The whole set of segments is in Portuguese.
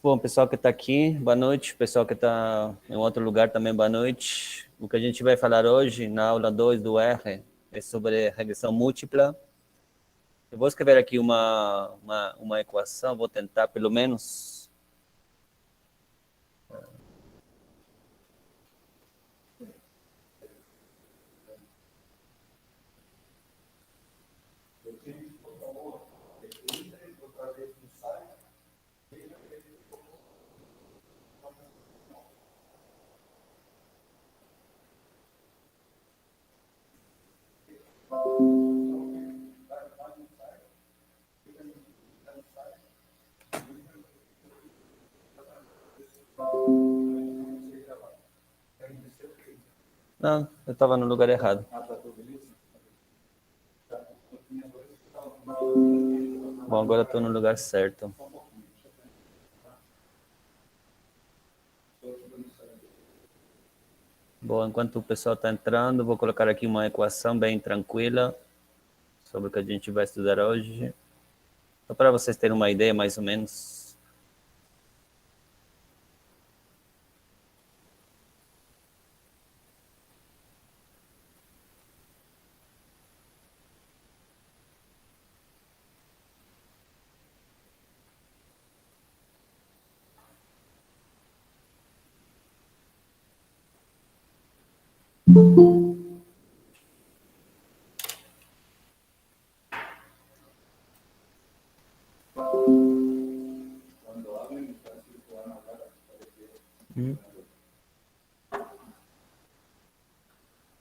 Bom, pessoal que está aqui, boa noite. Pessoal que está em outro lugar também, boa noite. O que a gente vai falar hoje, na aula 2 do R, é sobre regressão múltipla. Eu vou escrever aqui uma equação, vou tentar pelo menos. Não, eu estava no lugar errado. Bom, agora estou no lugar certo. Bom, enquanto o pessoal está entrando, vou colocar aqui uma equação bem tranquila sobre o que a gente vai estudar hoje. Só para vocês terem uma ideia, mais ou menos.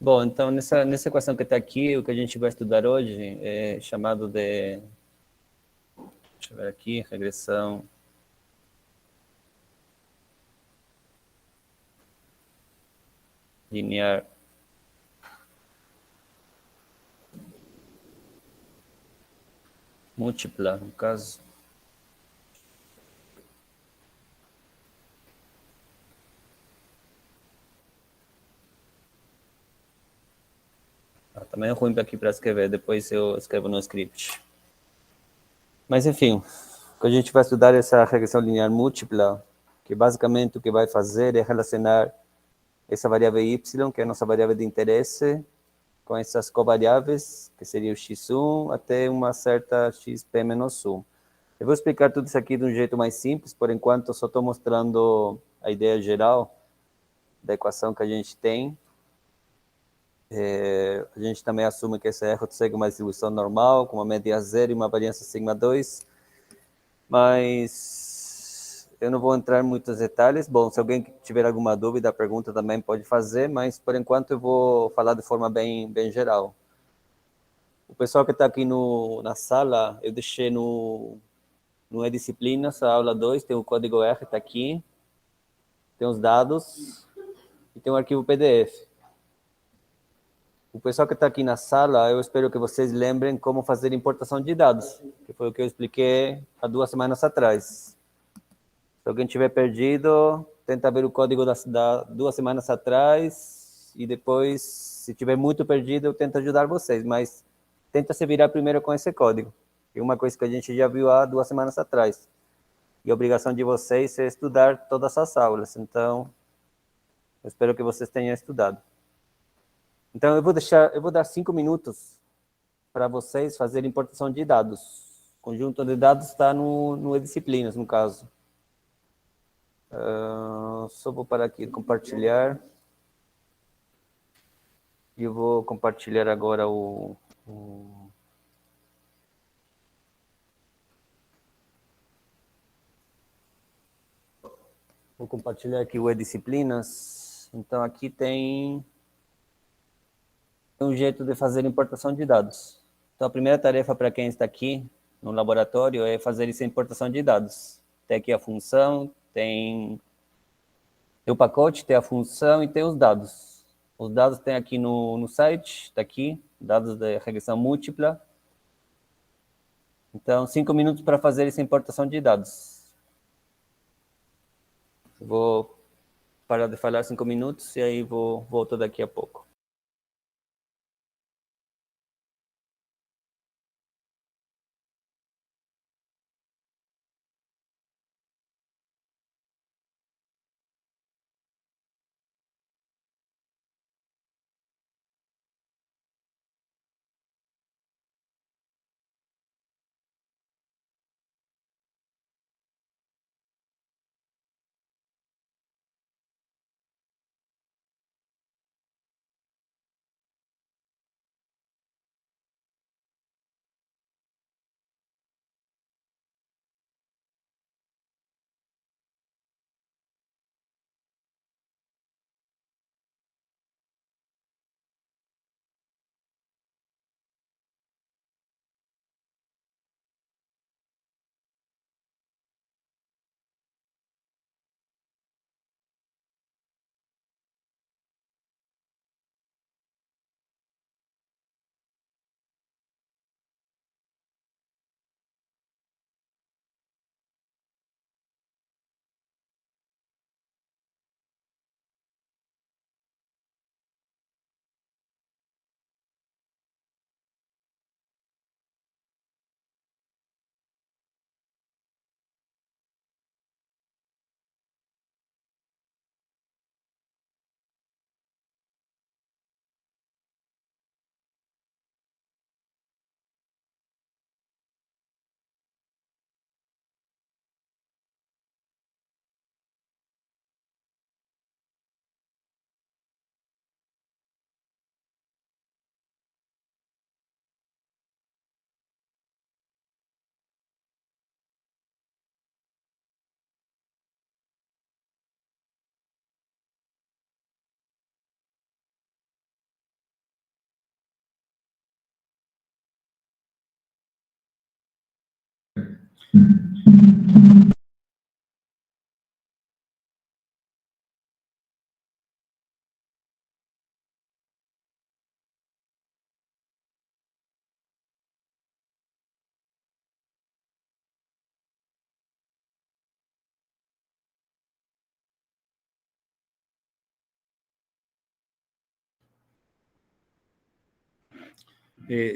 Bom, então nessa equação que está aqui, o que a gente vai estudar hoje é chamado de, deixa eu ver aqui, regressão linear múltipla, no caso. Também é ruim aqui para escrever, depois eu escrevo no script. Mas enfim, o que a gente vai estudar é essa regressão linear múltipla, que basicamente o que vai fazer é relacionar essa variável y, que é a nossa variável de interesse, com essas covariáveis, que seria o x1, até uma certa xp menos 1. Eu vou explicar tudo isso aqui de um jeito mais simples, por enquanto só estou mostrando a ideia geral da equação que a gente tem. A gente também assume que esse erro segue uma distribuição normal, com uma média zero e uma variância sigma 2, mas eu não vou entrar em muitos detalhes. Bom, se alguém tiver alguma dúvida, pergunta também pode fazer, mas por enquanto eu vou falar de forma bem geral. O pessoal que está aqui na sala, eu deixei no e-disciplinas, a aula 2, tem o código R, está aqui, tem os dados e tem um arquivo PDF. O pessoal que está aqui na sala, eu espero que vocês lembrem como fazer importação de dados, que foi o que eu expliquei há 2 semanas atrás. Se alguém tiver perdido, tenta ver o código da 2 semanas atrás e depois, se tiver muito perdido, eu tento ajudar vocês, mas tenta se virar primeiro com esse código. É uma coisa que a gente já viu há 2 semanas atrás. E a obrigação de vocês é estudar todas as aulas. Então, eu espero que vocês tenham estudado. Então, eu vou dar 5 minutos para vocês fazerem importação de dados. O conjunto de dados está no e-disciplinas, no caso. Só vou parar aqui, compartilhar. E eu vou compartilhar agora Vou compartilhar aqui o e-disciplinas. Então, aqui tem um jeito de fazer importação de dados. Então, a primeira tarefa para quem está aqui no laboratório é fazer essa importação de dados. Tem aqui a função, tem o pacote, tem a função e tem os dados. Os dados tem aqui no site, está aqui, dados de regressão múltipla. Então, 5 minutos para fazer essa importação de dados. Vou parar de falar 5 minutos e aí volto daqui a pouco.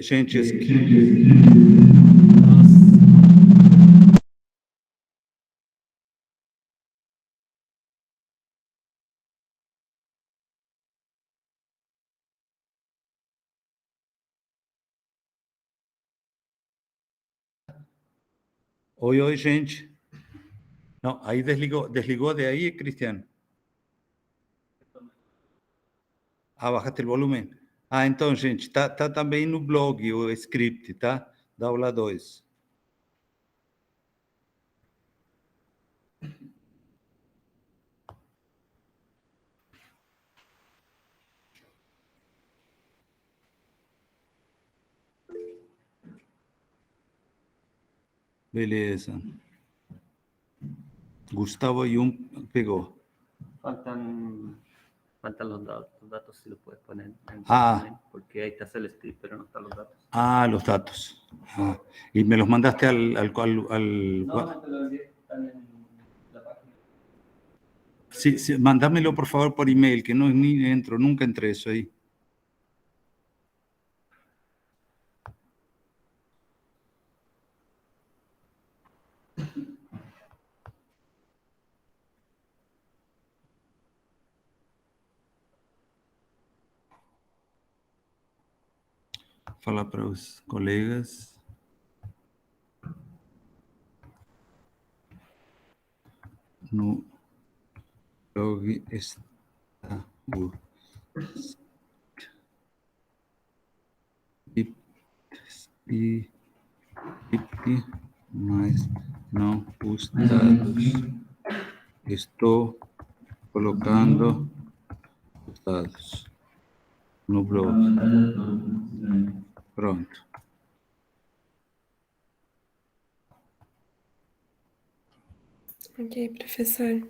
Gente, oi, gente. Não, aí desligou de aí, Cristiano? Bajaste o volume. Então, gente, tá também no blog o script, tá? Da aula 2. Beleza. Gustavo Jung pegou. Faltan los datos sí lo puedes poner en Ah. porque ahí está el script, pero no están los datos. Los datos. Y me los mandaste al No, te lo envié, están en la página. Sí, mándamelo por favor por email, que no ni entro, nunca entré eso ahí. Fala para os colegas. No blog está o script, mas não os dados. Estou colocando os dados no blog. Pronto. Ok, professor.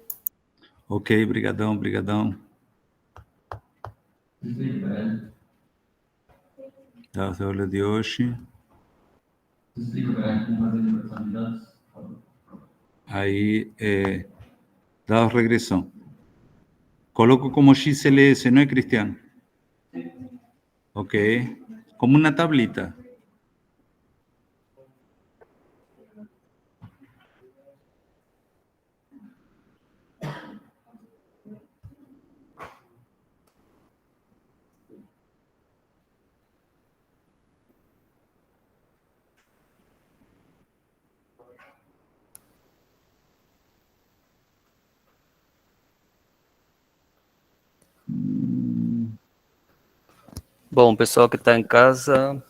Ok, brigadão. Da aula de hoje. Aí, dados regressão. Coloco como XLS, não é, Cristiano? Ok. Como uma tablita. Bom, pessoal que está em casa,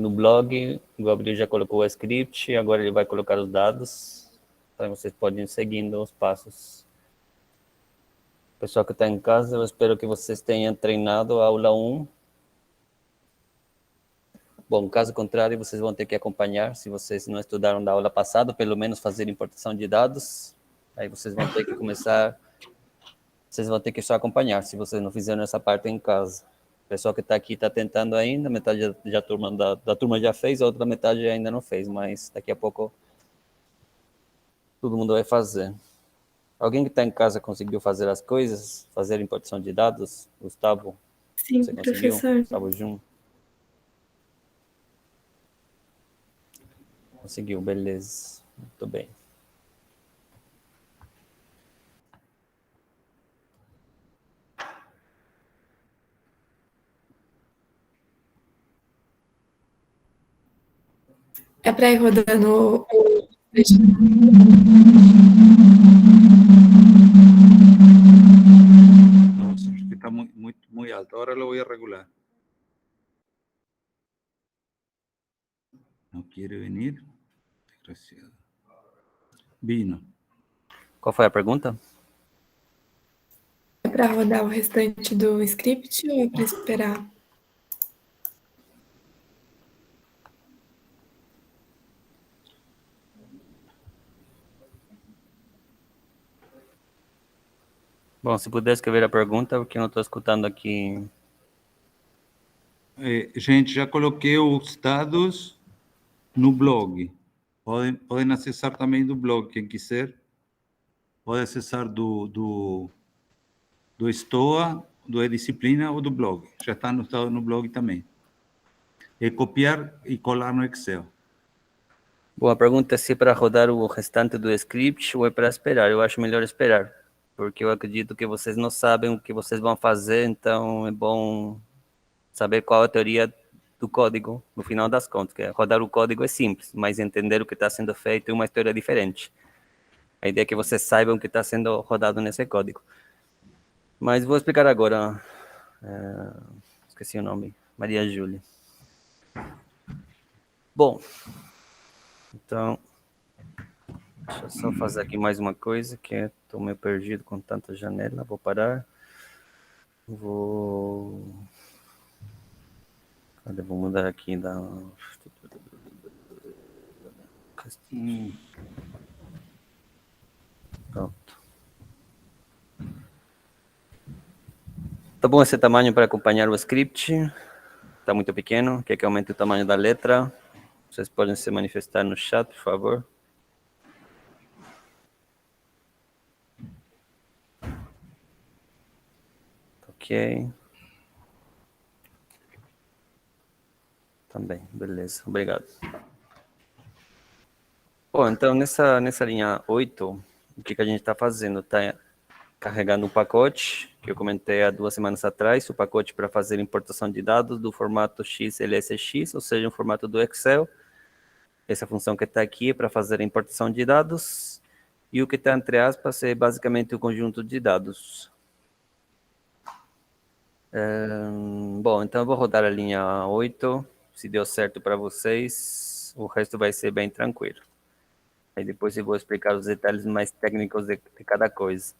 no blog, o Gabriel já colocou o script, agora ele vai colocar os dados, então vocês podem ir seguindo os passos. Pessoal que está em casa, eu espero que vocês tenham treinado a aula 1. Bom, caso contrário, vocês vão ter que acompanhar, se vocês não estudaram da aula passada, pelo menos fazer importação de dados, aí vocês vão ter que começar, vocês vão ter que só acompanhar, se vocês não fizeram essa parte em casa. O pessoal que está aqui está tentando ainda, metade da turma já fez, a outra metade ainda não fez, mas daqui a pouco todo mundo vai fazer. Alguém que está em casa conseguiu fazer as coisas, fazer importação de dados? Gustavo? Sim, você conseguiu? professor. Gustavo Jun? Conseguiu, beleza. Muito bem. É para ir rodando o... Nossa, acho que está muy alto. Ahora lo voy a regular. ¿No quiere venir? Desgraciado. Vino. Qual foi a pergunta? É para rodar o restante do script ou é para esperar? Bom, se puder escrever a pergunta, porque eu não estou escutando aqui. Gente, já coloquei os dados no blog. Podem acessar também do blog, quem quiser. Pode acessar do Stoa, do E-Disciplina ou do blog. Já está anotado no blog também. É copiar e colar no Excel. Bom, a pergunta é se é para rodar o restante do script ou é para esperar. Eu acho melhor esperar, porque eu acredito que vocês não sabem o que vocês vão fazer, então é bom saber qual é a teoria do código, no final das contas. Que rodar o código é simples, mas entender o que está sendo feito é uma história diferente. A ideia é que vocês saibam o que está sendo rodado nesse código. Mas vou explicar agora. Esqueci o nome. Maria Júlia. Bom, então, deixa eu só fazer aqui mais uma coisa, que estou meio perdido com tanta janela. Vou parar. Cadê? Vou mudar aqui da... Pronto. Tá bom esse tamanho para acompanhar o script? Está muito pequeno? Quer que aumente o tamanho da letra? Vocês podem se manifestar no chat, por favor. Ok. Também, beleza. Obrigado. Bom, então nessa linha 8, o que a gente está fazendo? Está carregando um pacote, que eu comentei há 2 semanas atrás, o pacote para fazer importação de dados do formato XLSX, ou seja, um formato do Excel. Essa função que está aqui é para fazer a importação de dados, e o que está entre aspas é basicamente o conjunto de dados. Bom, então eu vou rodar a linha 8, se deu certo para vocês, o resto vai ser bem tranquilo. Aí depois eu vou explicar os detalhes mais técnicos de cada coisa.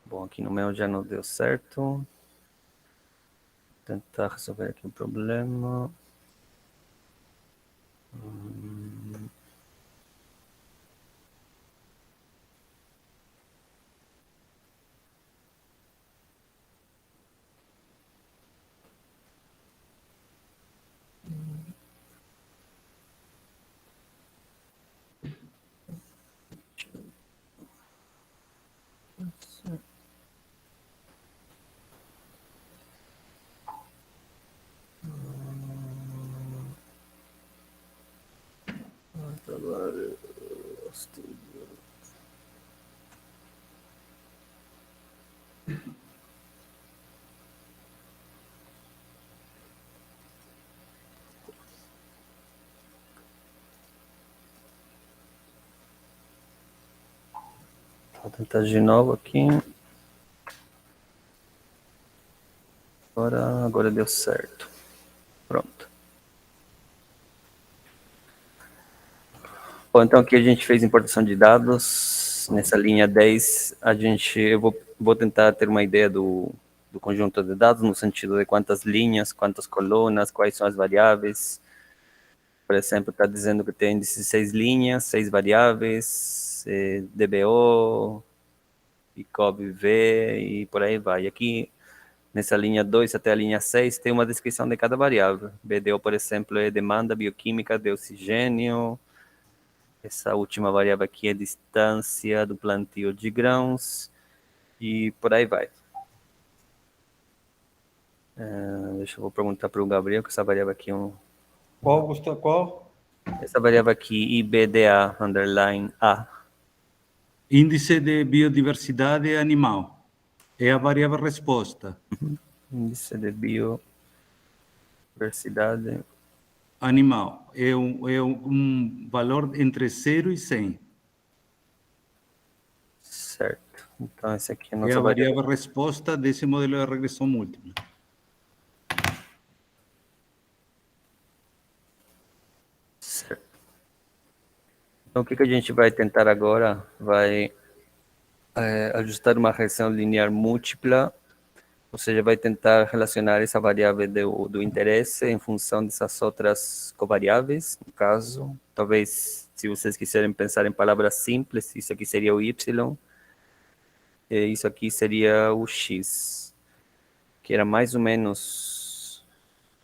Bom, aqui no meu já não deu certo. Vou tentar resolver aqui um problema. Vou tentar de novo aqui. Agora deu certo. Pronto. Bom, então aqui a gente fez importação de dados. Nessa linha 10, eu vou tentar ter uma ideia do conjunto de dados, no sentido de quantas linhas, quantas colunas, quais são as variáveis. Por exemplo, está dizendo que tem 16 linhas, 6 variáveis, DBO, ICOB-V e por aí vai. Aqui, nessa linha 2 até a linha 6, tem uma descrição de cada variável. BDO, por exemplo, é demanda bioquímica de oxigênio. Essa última variável aqui é distância do plantio de grãos. E por aí vai. Deixa eu perguntar para o Gabriel, que essa variável aqui é um... Qual, Gustavo? Qual? Essa variável aqui, IBDA, underline A. Índice de biodiversidade animal. É a variável resposta. Índice de biodiversidade Animal. É um valor entre 0 e 100. Certo. Então, esse aqui é a É nossa a variável resposta desse modelo de regressão múltipla. Certo. Então, o que a gente vai tentar agora? Vai ajustar uma regressão linear múltipla, ou seja, vai tentar relacionar essa variável do interesse em função dessas outras covariáveis, no caso. Talvez Se vocês quiserem pensar em palavras simples, isso aqui seria o y, e isso aqui seria o x, que era mais ou menos,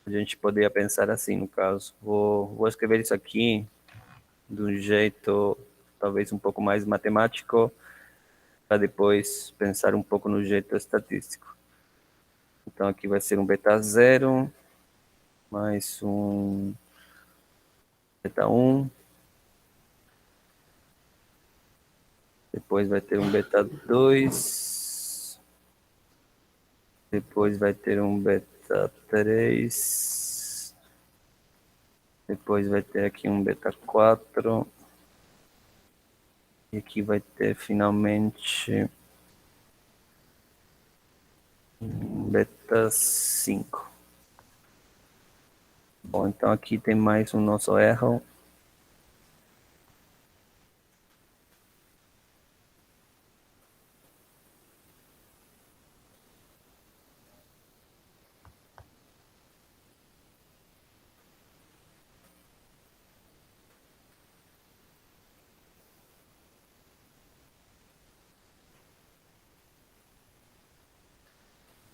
a gente poderia pensar assim, no caso. Vou escrever isso aqui de um jeito talvez um pouco mais matemático, para depois pensar um pouco no jeito estatístico. Então aqui vai ser um beta 0, mais um beta 1, depois vai ter um beta 2, depois vai ter um beta 3, depois vai ter aqui um beta 4, e aqui vai ter finalmente um beta 5. Bom, então aqui tem mais um nosso erro.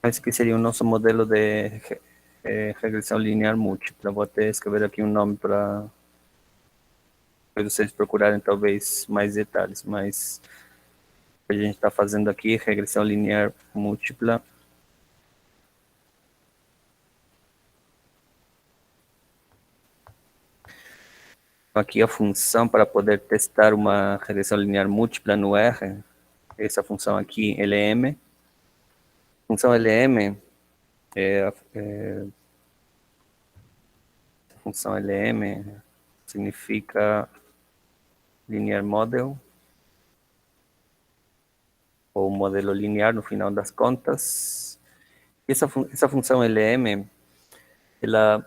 Esse que seria o nosso modelo de regressão linear múltipla. Vou até escrever aqui um nome para vocês procurarem talvez mais detalhes, mas o que a gente está fazendo aqui, regressão linear múltipla. Aqui a função para poder testar uma regressão linear múltipla no R, essa função aqui, LM. A função LM função LM significa linear model, ou modelo linear no final das contas. Essa função LM, ela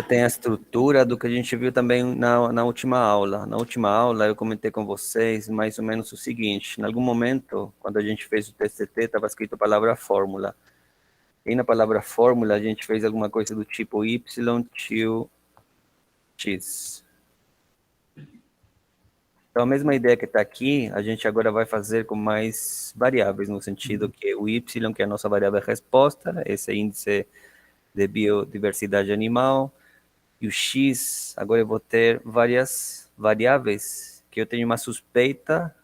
tem a estrutura do que a gente viu também na última aula. Na última aula eu comentei com vocês mais ou menos o seguinte: em algum momento, quando a gente fez o TCT, estava escrito a palavra fórmula. E na palavra fórmula a gente fez alguma coisa do tipo y tio x. Então a mesma ideia que está aqui, a gente agora vai fazer com mais variáveis, no sentido que o y, que é a nossa variável resposta, esse índice de biodiversidade animal, e o x, agora eu vou ter várias variáveis que eu tenho uma suspeita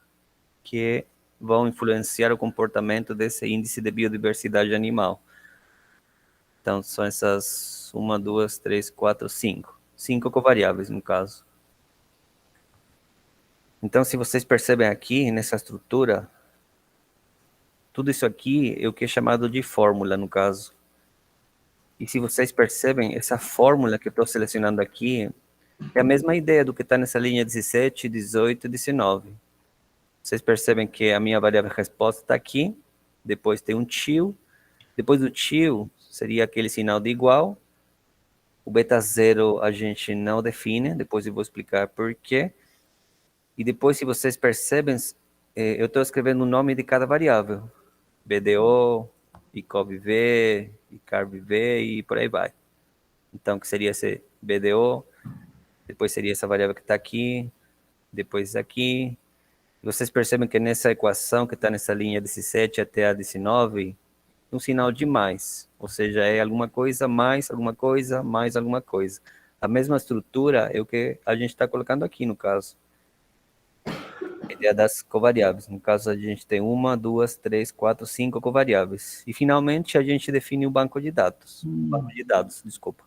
que vão influenciar o comportamento desse índice de biodiversidade animal. Então, são essas 1, 2, 3, 4, 5. 5 covariáveis, no caso. Então, se vocês percebem aqui, nessa estrutura, tudo isso aqui é o que é chamado de fórmula, no caso. E se vocês percebem, essa fórmula que eu estou selecionando aqui é a mesma ideia do que está nessa linha 17, 18 e 19. Vocês percebem que a minha variável resposta está aqui, depois tem um tio, depois do tio seria aquele sinal de igual, o beta 0 a gente não define, depois eu vou explicar por quê. E depois, se vocês percebem, eu estou escrevendo o nome de cada variável, BDO, ICOV-V, ICARV-V e por aí vai. Então, que seria esse BDO, depois seria essa variável que está aqui, depois aqui. Vocês percebem que nessa equação que está nessa linha 17 até a 19, um sinal de mais, ou seja, é alguma coisa mais alguma coisa mais alguma coisa. A mesma estrutura é o que a gente está colocando aqui no caso. A ideia das covariáveis. No caso, a gente tem 1, 2, 3, 4, 5 covariáveis. E finalmente a gente define o banco de dados. Banco de dados, desculpa.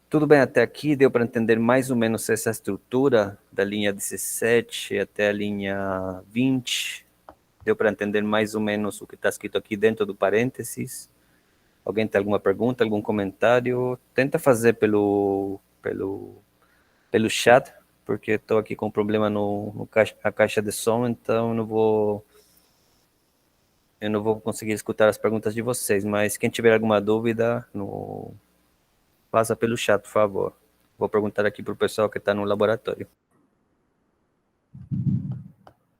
Tudo bem até aqui? Deu para entender mais ou menos essa estrutura da linha 17 até a linha 20? Deu para entender mais ou menos o que está escrito aqui dentro do parênteses? Alguém tem alguma pergunta, algum comentário? Tenta fazer pelo chat, porque estou aqui com problema na caixa de som, então eu não vou conseguir escutar as perguntas de vocês, mas quem tiver alguma dúvida, passa pelo chat, por favor. Vou perguntar aqui para o pessoal que está no laboratório.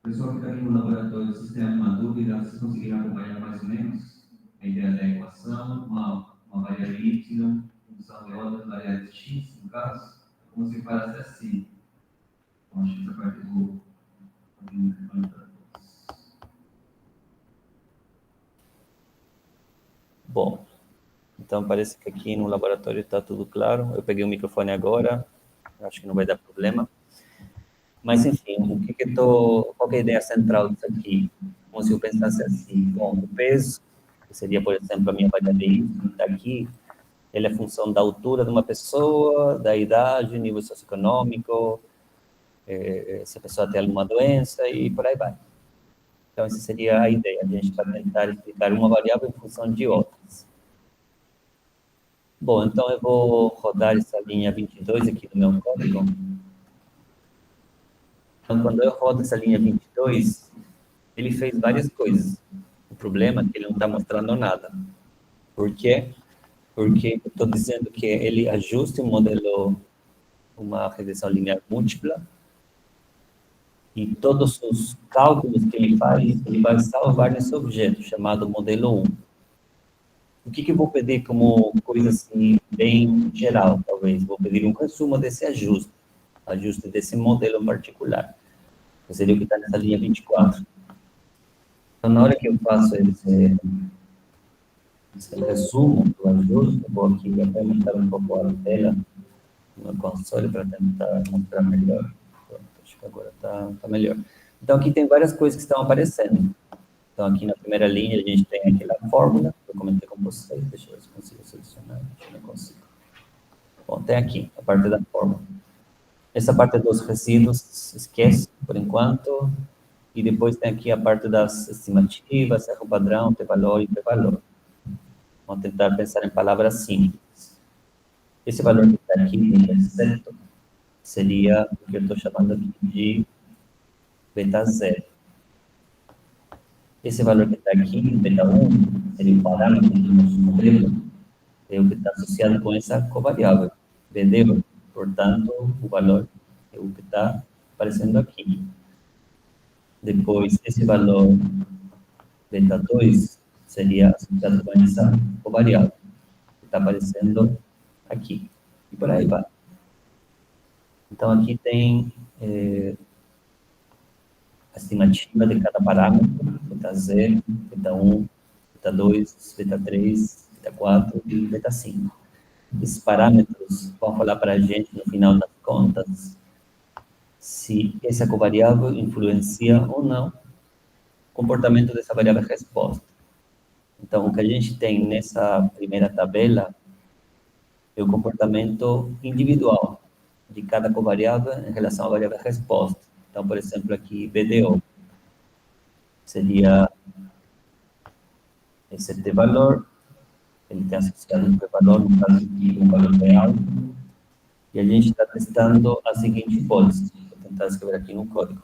Pessoal que está aqui no laboratório, se tem alguma dúvida, vocês conseguiram acompanhar mais ou menos a ideia da equação, uma variável y, um função é outra variável x, no caso, como se falasse assim. Então, acho que essa parte eu vou abrir o microfone para todos. Bom, então parece que aqui no laboratório está tudo claro. Eu peguei o microfone agora, acho que não vai dar problema. Mas, enfim, qual que é a ideia central disso aqui? Como se eu pensasse assim, bom, o peso, que seria, por exemplo, a minha variável y, que está aqui, ele é função da altura de uma pessoa, da idade, nível socioeconômico, se a pessoa tem alguma doença e por aí vai. Então, essa seria a ideia, a gente vai tentar explicar uma variável em função de outras. Bom, então eu vou rodar essa linha 22 aqui no meu código. Então, quando eu rodo essa linha 22, ele fez várias coisas. O problema é que ele não está mostrando nada. Por quê? Porque eu estou dizendo que ele ajusta um modelo, uma regressão linear múltipla, e todos os cálculos que ele faz, ele vai salvar nesse objeto, chamado modelo 1. O que eu vou pedir como coisa assim, bem geral, talvez? Vou pedir um resumo desse ajuste desse modelo em particular. Que seria o que está nessa linha 24. Então, na hora que eu faço esse resumo do ajuste, eu vou aqui até aumentar um pouco a tela no console para tentar mostrar melhor. Pronto, acho que agora está melhor. Então, aqui tem várias coisas que estão aparecendo. Então, aqui na primeira linha, a gente tem aquela fórmula que eu comentei com vocês. Deixa eu ver se consigo selecionar. Acho que não consigo. Bom, tem aqui a parte da fórmula. Essa parte dos resíduos, esquece por enquanto. E depois tem aqui a parte das estimativas, erro padrão, t-valor e p-valor. Vamos tentar pensar em palavras simples. Esse valor que está aqui, exceto, seria o que eu estou chamando aqui de beta 0. Esse valor que está aqui, beta 1, seria o parâmetro do nosso modelo, é o que está associado com essa covariável, BD. Portanto, o valor é o que está aparecendo aqui. Depois, esse valor beta 2 seria associado com essa covariável, que está aparecendo aqui. E por aí vai. Então, aqui tem a estimativa de cada parâmetro, beta 0, beta 1, beta 2, beta 3, beta 4 e beta 5. Esses parâmetros vão falar para a gente, no final das contas, se essa covariável influencia ou não o comportamento dessa variável resposta. Então, o que a gente tem nessa primeira tabela é o comportamento individual de cada covariável em relação à variável resposta. Então, por exemplo, aqui, BDO seria esse t-valor, ele tem associado um p-valor, no caso aqui, um valor real, e a gente está testando a seguinte hipótese. Vou tentar escrever aqui no código.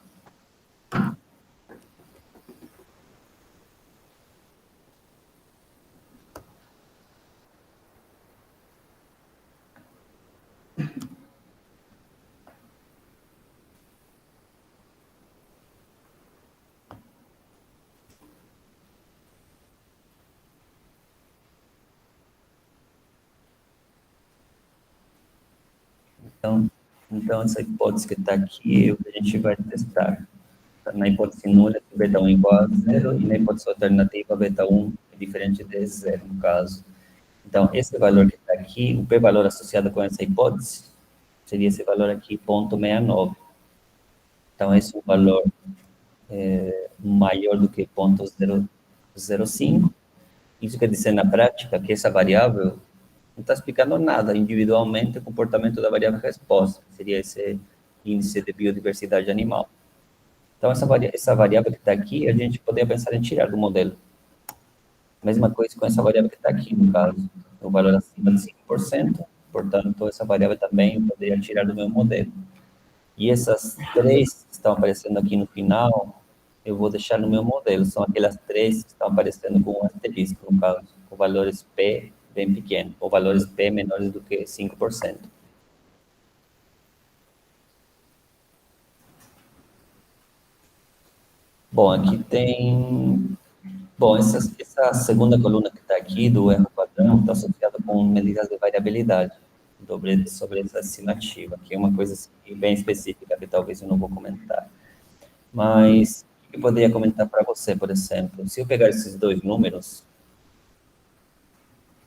Então, essa hipótese que está aqui, é o que a gente vai testar. Na hipótese nula, beta 1 igual a 0, e na hipótese alternativa, beta 1 é diferente de 0, no caso. Então, esse valor que está aqui, o p-valor associado com essa hipótese, seria esse valor aqui, 0,69. Então, esse é um valor maior do que 0,005. Isso quer dizer, na prática, que essa variável não está explicando nada individualmente o comportamento da variável resposta, que seria esse índice de biodiversidade animal. Então, essa variável que está aqui, a gente poderia pensar em tirar do modelo. Mesma coisa com essa variável que está aqui, no caso, o valor acima de 5%, portanto, essa variável também eu poderia tirar do meu modelo. E essas três que estão aparecendo aqui no final, eu vou deixar no meu modelo, são aquelas três que estão aparecendo com um asterisco, no caso, com valores P bem pequenos, ou valores P menores do que 5%. Bom, aqui tem... Bom, essa segunda coluna que está aqui, do erro padrão, não está associado com medidas de variabilidade sobre essa estimativa, que é uma coisa assim, bem específica que talvez eu não vou comentar. Mas eu poderia comentar para você, por exemplo, se eu pegar esses dois números,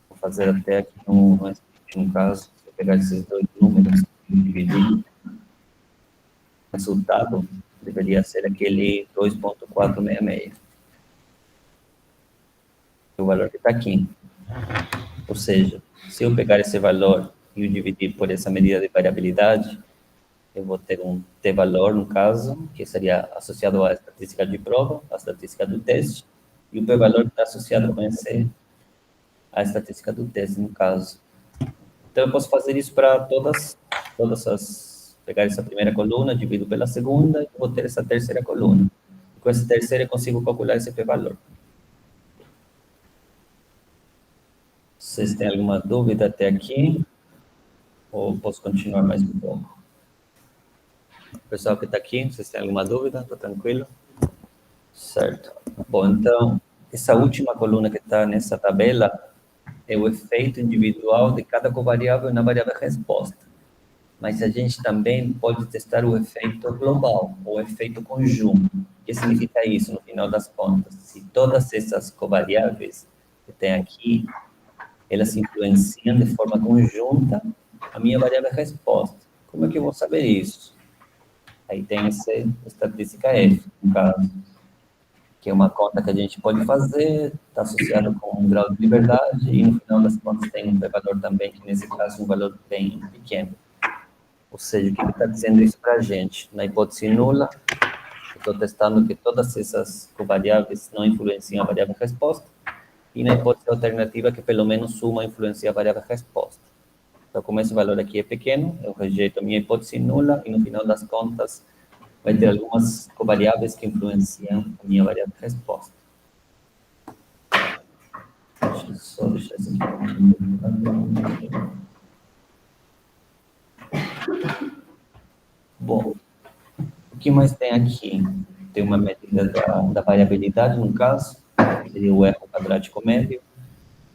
vou fazer até aqui no caso, se eu pegar esses dois números e dividir, o resultado deveria ser aquele 2.466. O valor que está aqui. Ou seja, se eu pegar esse valor e o dividir por essa medida de variabilidade, eu vou ter um t-valor, no caso, que seria associado à estatística de prova, à estatística do teste, e o p-valor está associado com a estatística do teste, no caso. Então, eu posso fazer isso para todas as... Pegar essa primeira coluna, divido pela segunda, e vou ter essa terceira coluna. E com essa terceira, eu consigo calcular esse p-valor. Vocês têm alguma dúvida até aqui? Ou posso continuar mais um pouco? Pessoal que está aqui, vocês têm alguma dúvida? Está tranquilo? Certo. Bom, então, essa última coluna que está nessa tabela é o efeito individual de cada covariável na variável resposta. Mas a gente também pode testar o efeito global, ou efeito conjunto. O que significa isso, no final das contas? Se todas essas covariáveis que tem aqui, elas influenciam de forma conjunta a minha variável resposta. Como é que eu vou saber isso? Aí tem essa estatística F, no caso, que é uma conta que a gente pode fazer, está associado com um grau de liberdade, e no final das contas tem um p-valor também, que nesse caso é um valor bem pequeno. Ou seja, o que está dizendo isso para a gente? Na hipótese nula, estou testando que todas essas covariáveis não influenciam a variável resposta, e na hipótese alternativa, que pelo menos uma influencia a variável resposta. Então, como esse valor aqui é pequeno, eu rejeito a minha hipótese nula, e no final das contas, vai ter algumas covariáveis que influenciam a minha variável resposta. Deixa eu só deixar isso aqui. Bom, o que mais tem aqui? Tem uma medida da variabilidade, no caso, seria o erro quadrático médio,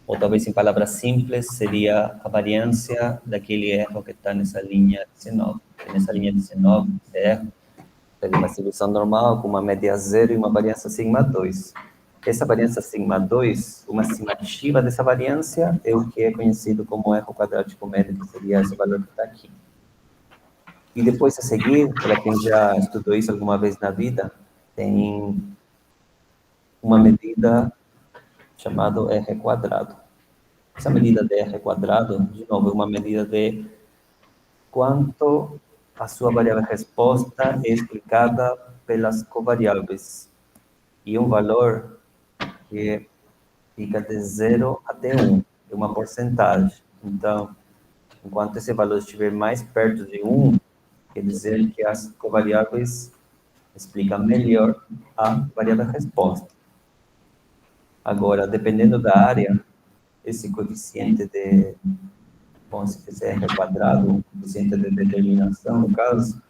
ou talvez em palavras simples, seria a variância daquele erro que está nessa linha 19. Nessa linha 19, esse erro é uma distribuição normal, com uma média zero e uma variância sigma 2. Essa variância sigma 2, uma estimativa dessa variância, é o que é conhecido como erro quadrático médio, que seria esse valor que está aqui. E depois a seguir, para quem já estudou isso alguma vez na vida, tem uma medida chamada R quadrado. Essa medida de R quadrado, de novo, é uma medida de quanto a sua variável resposta é explicada pelas covariáveis. E um valor que fica de 0 até 1, é uma porcentagem. Então, enquanto esse valor estiver mais perto de 1, quer dizer que as covariáveis explicam melhor a variável resposta. Agora, dependendo da área, esse coeficiente de, bom, se fizer R quadrado, o coeficiente de determinação, no caso,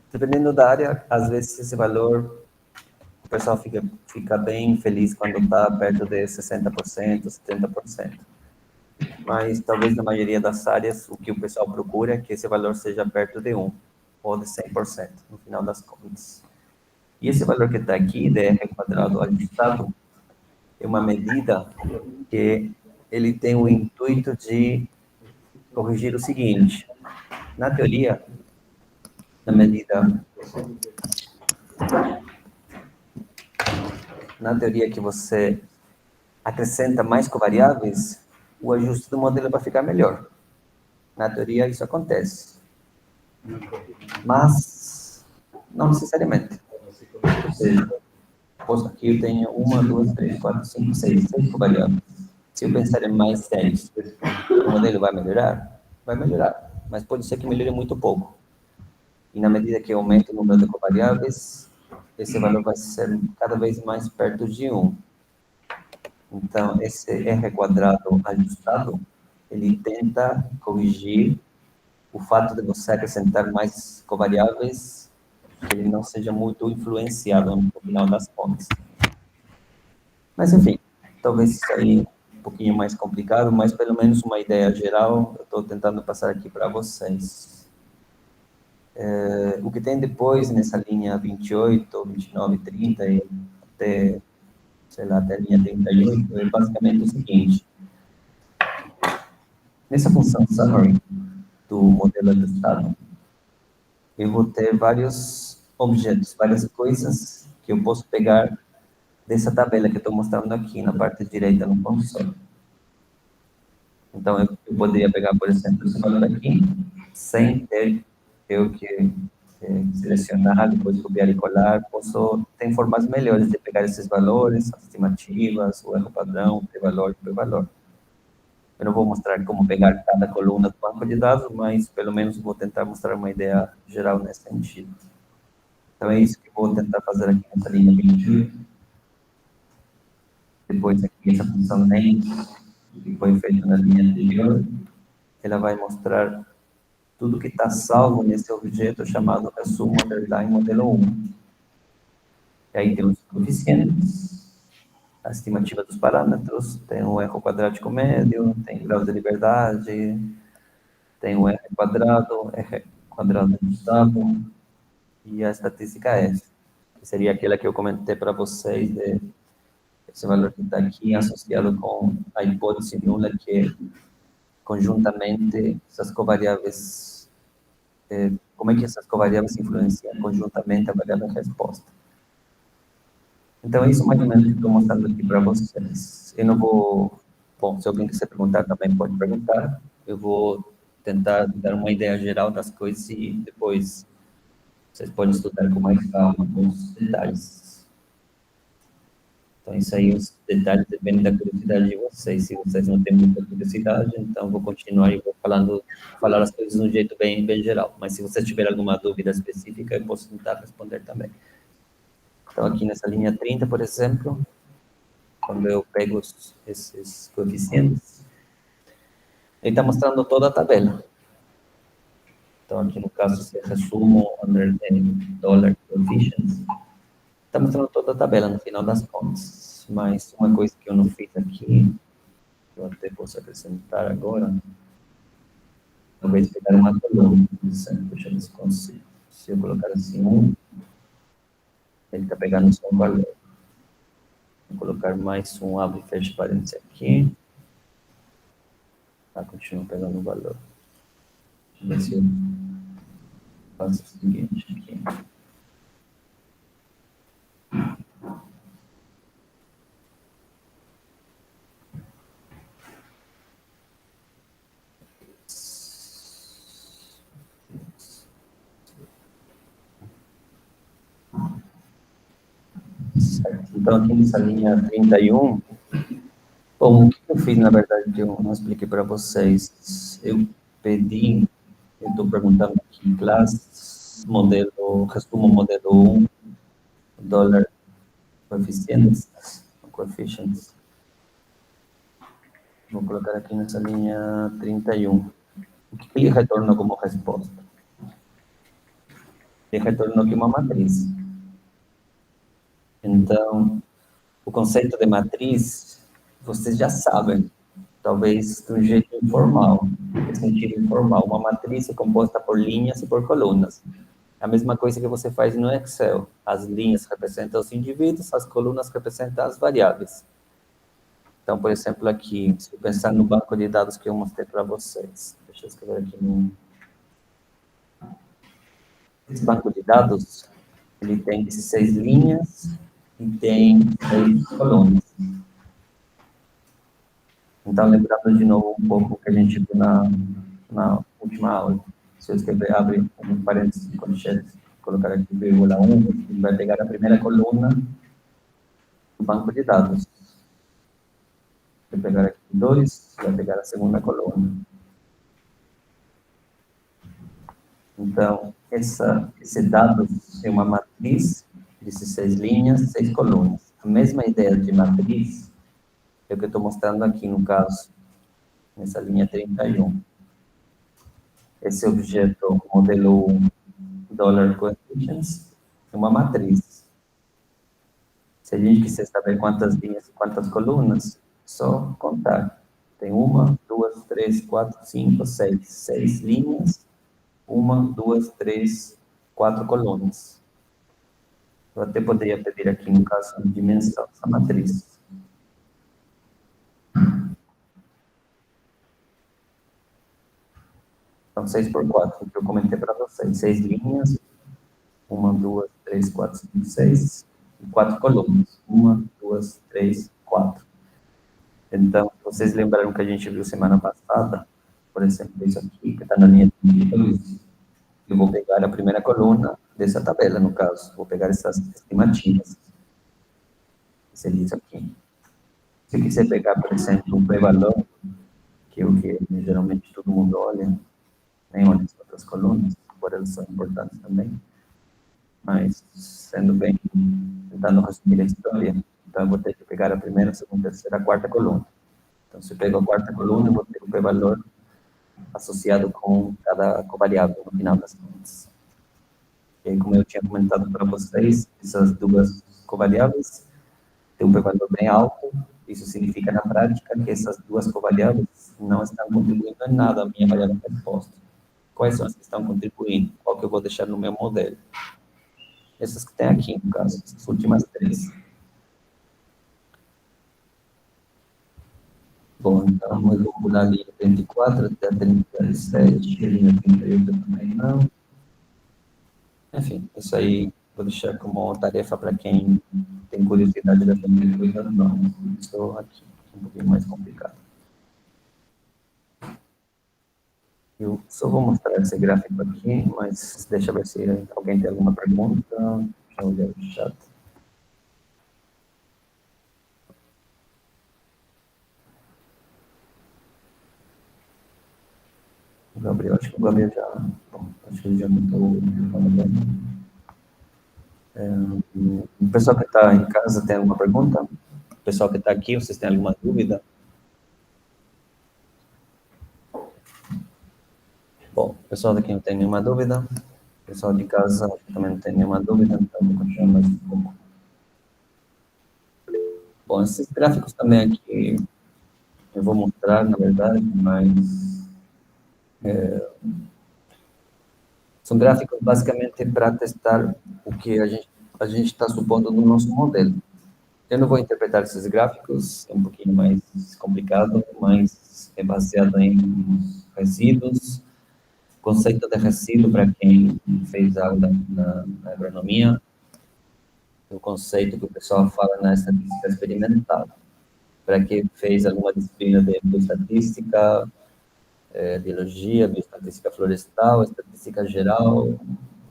dependendo da área, às vezes esse valor, o pessoal fica bem feliz quando está perto de 60%, 70%. Mas talvez na maioria das áreas, o que o pessoal procura é que esse valor seja perto de 1, ou de 100%, no final das contas. E esse valor que está aqui, de R quadrado ajustado, é uma medida que ele tem o intuito de corrigir o seguinte. Na teoria, na teoria que você acrescenta mais covariáveis, o ajuste do modelo vai ficar melhor. Na teoria, isso acontece. Mas, não necessariamente. Ou seja, posto aqui eu tenho 1, 2, 3, 4, 5, 6 covariáveis. Se eu pensar em mais 10, o modelo vai melhorar? Vai melhorar, mas pode ser que melhore muito pouco. E na medida que aumenta o número de covariáveis, esse valor vai ser cada vez mais perto de 1. Então, esse R quadrado ajustado, ele tenta corrigir o fato de você acrescentar mais covariáveis, que ele não seja muito influenciado no final das contas. Mas, enfim, talvez isso aí um pouquinho mais complicado, mas pelo menos uma ideia geral eu estou tentando passar aqui para vocês. O que tem depois nessa linha 28, 29, 30 e até, sei lá, até a linha 38 é basicamente o seguinte. Nessa função summary do modelo ajustado, eu vou ter vários objetos, várias coisas que eu posso pegar dessa tabela que eu estou mostrando aqui na parte direita no console. Então, eu poderia pegar, por exemplo, esse valor aqui, sem ter eu que selecionar, depois copiar e colar. Tem formas melhores de pegar esses valores, as estimativas, o erro padrão, o p-valor, o p-valor. Eu não vou mostrar como pegar cada coluna do banco de dados, mas pelo menos vou tentar mostrar uma ideia geral nesse sentido. Então, é isso que eu vou tentar fazer aqui nessa linha 21. Depois aqui, essa função name, que foi feita na linha anterior, ela vai mostrar tudo que está salvo nesse objeto chamado resumo underline modelo 1. E aí tem os coeficientes, a estimativa dos parâmetros, tem o erro quadrático médio, tem grau de liberdade, tem o R quadrado ajustado e a estatística F, que seria aquela que eu comentei para vocês, de esse valor que está aqui associado com a hipótese nula, que conjuntamente essas covariáveis, como é que essas covariáveis influenciam conjuntamente a variável resposta. Então, é isso mais ou menos que estou mostrando aqui para vocês. Eu não vou... Bom, se alguém quiser perguntar, também pode perguntar. Eu vou tentar dar uma ideia geral das coisas e depois vocês podem estudar com mais calma alguns detalhes. Então, isso aí, os detalhes dependem da curiosidade de vocês. Se vocês não têm muita curiosidade, então vou continuar e vou falar as coisas de um jeito bem geral. Mas se vocês tiverem alguma dúvida específica, eu posso tentar responder também. Então, aqui nessa linha 30, por exemplo, quando eu pego esses coeficientes, ele está mostrando toda a tabela. Então, aqui no caso, se resumo under dollar coefficients, está mostrando toda a tabela no final das contas. Mas uma coisa que eu não fiz aqui, que eu até posso acrescentar agora, talvez pegar uma coluna, por exemplo, deixa eu ver se consigo. Se eu colocar assim, ele está pegando só um valor. Vou colocar mais um abre e fecha parênteses aqui. Continua pegando o valor. Deixa eu ver se eu faço o seguinte aqui. Certo. Então, aqui nessa linha 31, bom, o que eu fiz, na verdade, que eu não expliquei para vocês. Eu estou perguntando aqui, classe, modelo, resumo modelo 1, dólar, coeficientes. Vou colocar aqui nessa linha 31. O que ele retornou como resposta? Ele retornou aqui uma matriz. Então, o conceito de matriz, vocês já sabem, talvez de um jeito informal, no sentido informal. Uma matriz é composta por linhas e por colunas. É a mesma coisa que você faz no Excel. As linhas representam os indivíduos, as colunas representam as variáveis. Então, por exemplo, aqui, se eu pensar no banco de dados que eu mostrei para vocês. Deixa eu escrever aqui no... Esse banco de dados, ele tem 16 linhas e tem 6 colunas. Então, lembrando de novo um pouco o que a gente viu na última aula. Se eu escrever, abre um parênteses, quando colocar aqui vírgula 1, ele vai pegar a primeira coluna do banco de dados. Vai pegar aqui 2, vai pegar a segunda coluna. Então, esse dado é uma matriz de 16 linhas, 6 colunas. A mesma ideia de matriz é o que eu estou mostrando aqui, no caso, nessa linha 31. Esse objeto, modelo 1, dollar coefficients, é uma matriz. Se a gente quiser saber quantas linhas e quantas colunas, só contar. Tem 1, 2, 3, 4, 5, 6. 6 linhas, 1, 2, 3, 4 colunas. Eu até poderia pedir aqui, no caso, a dimensão dessa matriz. Então, 6 por 4, que eu comentei para vocês. 6 linhas, 1, 2, 3, 4, 5, 6. E 4 colunas. 1, 2, 3, 4. Então, vocês lembraram que a gente viu semana passada, por exemplo, isso aqui, que está na linha 32. Eu vou pegar a primeira coluna dessa tabela, no caso. Vou pegar essas estimativas. Seria isso aqui. Se quiser pegar, por exemplo, um pré-valor, que é o que geralmente todo mundo olha, nem olha as outras colunas, por elas são importantes também, mas, sendo bem, tentando resumir a história, então eu vou ter que pegar a primeira, a segunda, a terceira, a quarta coluna. Então, se eu pego a quarta coluna, eu vou ter o pré-valor associado com cada covariável no final das contas. E aí, como eu tinha comentado para vocês, essas duas covariáveis têm um pré-valor bem alto. Isso significa, na prática, que essas duas covariáveis não estão contribuindo em nada à minha variável de resposta. Quais são as que estão contribuindo? Qual que eu vou deixar no meu modelo? Essas que tem aqui, no caso, as últimas 3. Bom, então eu vou pular a linha 34 até a 37, a linha 38 também não. Enfim, isso aí vou deixar como uma tarefa para quem tem curiosidade da família cuidando, não. Estou aqui, um pouquinho mais complicado. Eu só vou mostrar esse gráfico aqui, mas deixa eu ver se alguém tem alguma pergunta. Deixa eu olhar o chat. O Gabriel, acho que o Gabriel já... Bom, acho que ele já montou o microfone dele. O pessoal que está em casa tem alguma pergunta? O pessoal que está aqui, vocês têm alguma dúvida? Bom, o pessoal daqui não tem nenhuma dúvida. O pessoal de casa também não tem nenhuma dúvida, então vou continuar mais um pouco. Bom, esses gráficos também aqui eu vou mostrar, na verdade, mas são gráficos basicamente para testar o que a gente está supondo no nosso modelo. Eu não vou interpretar esses gráficos, é um pouquinho mais complicado, mas é baseado em resíduos. O conceito de resíduo, para quem fez aula na agronomia, é o conceito que o pessoal fala na estatística experimental. Para quem fez alguma disciplina de bioestatística, biologia, bioestatística florestal, estatística geral,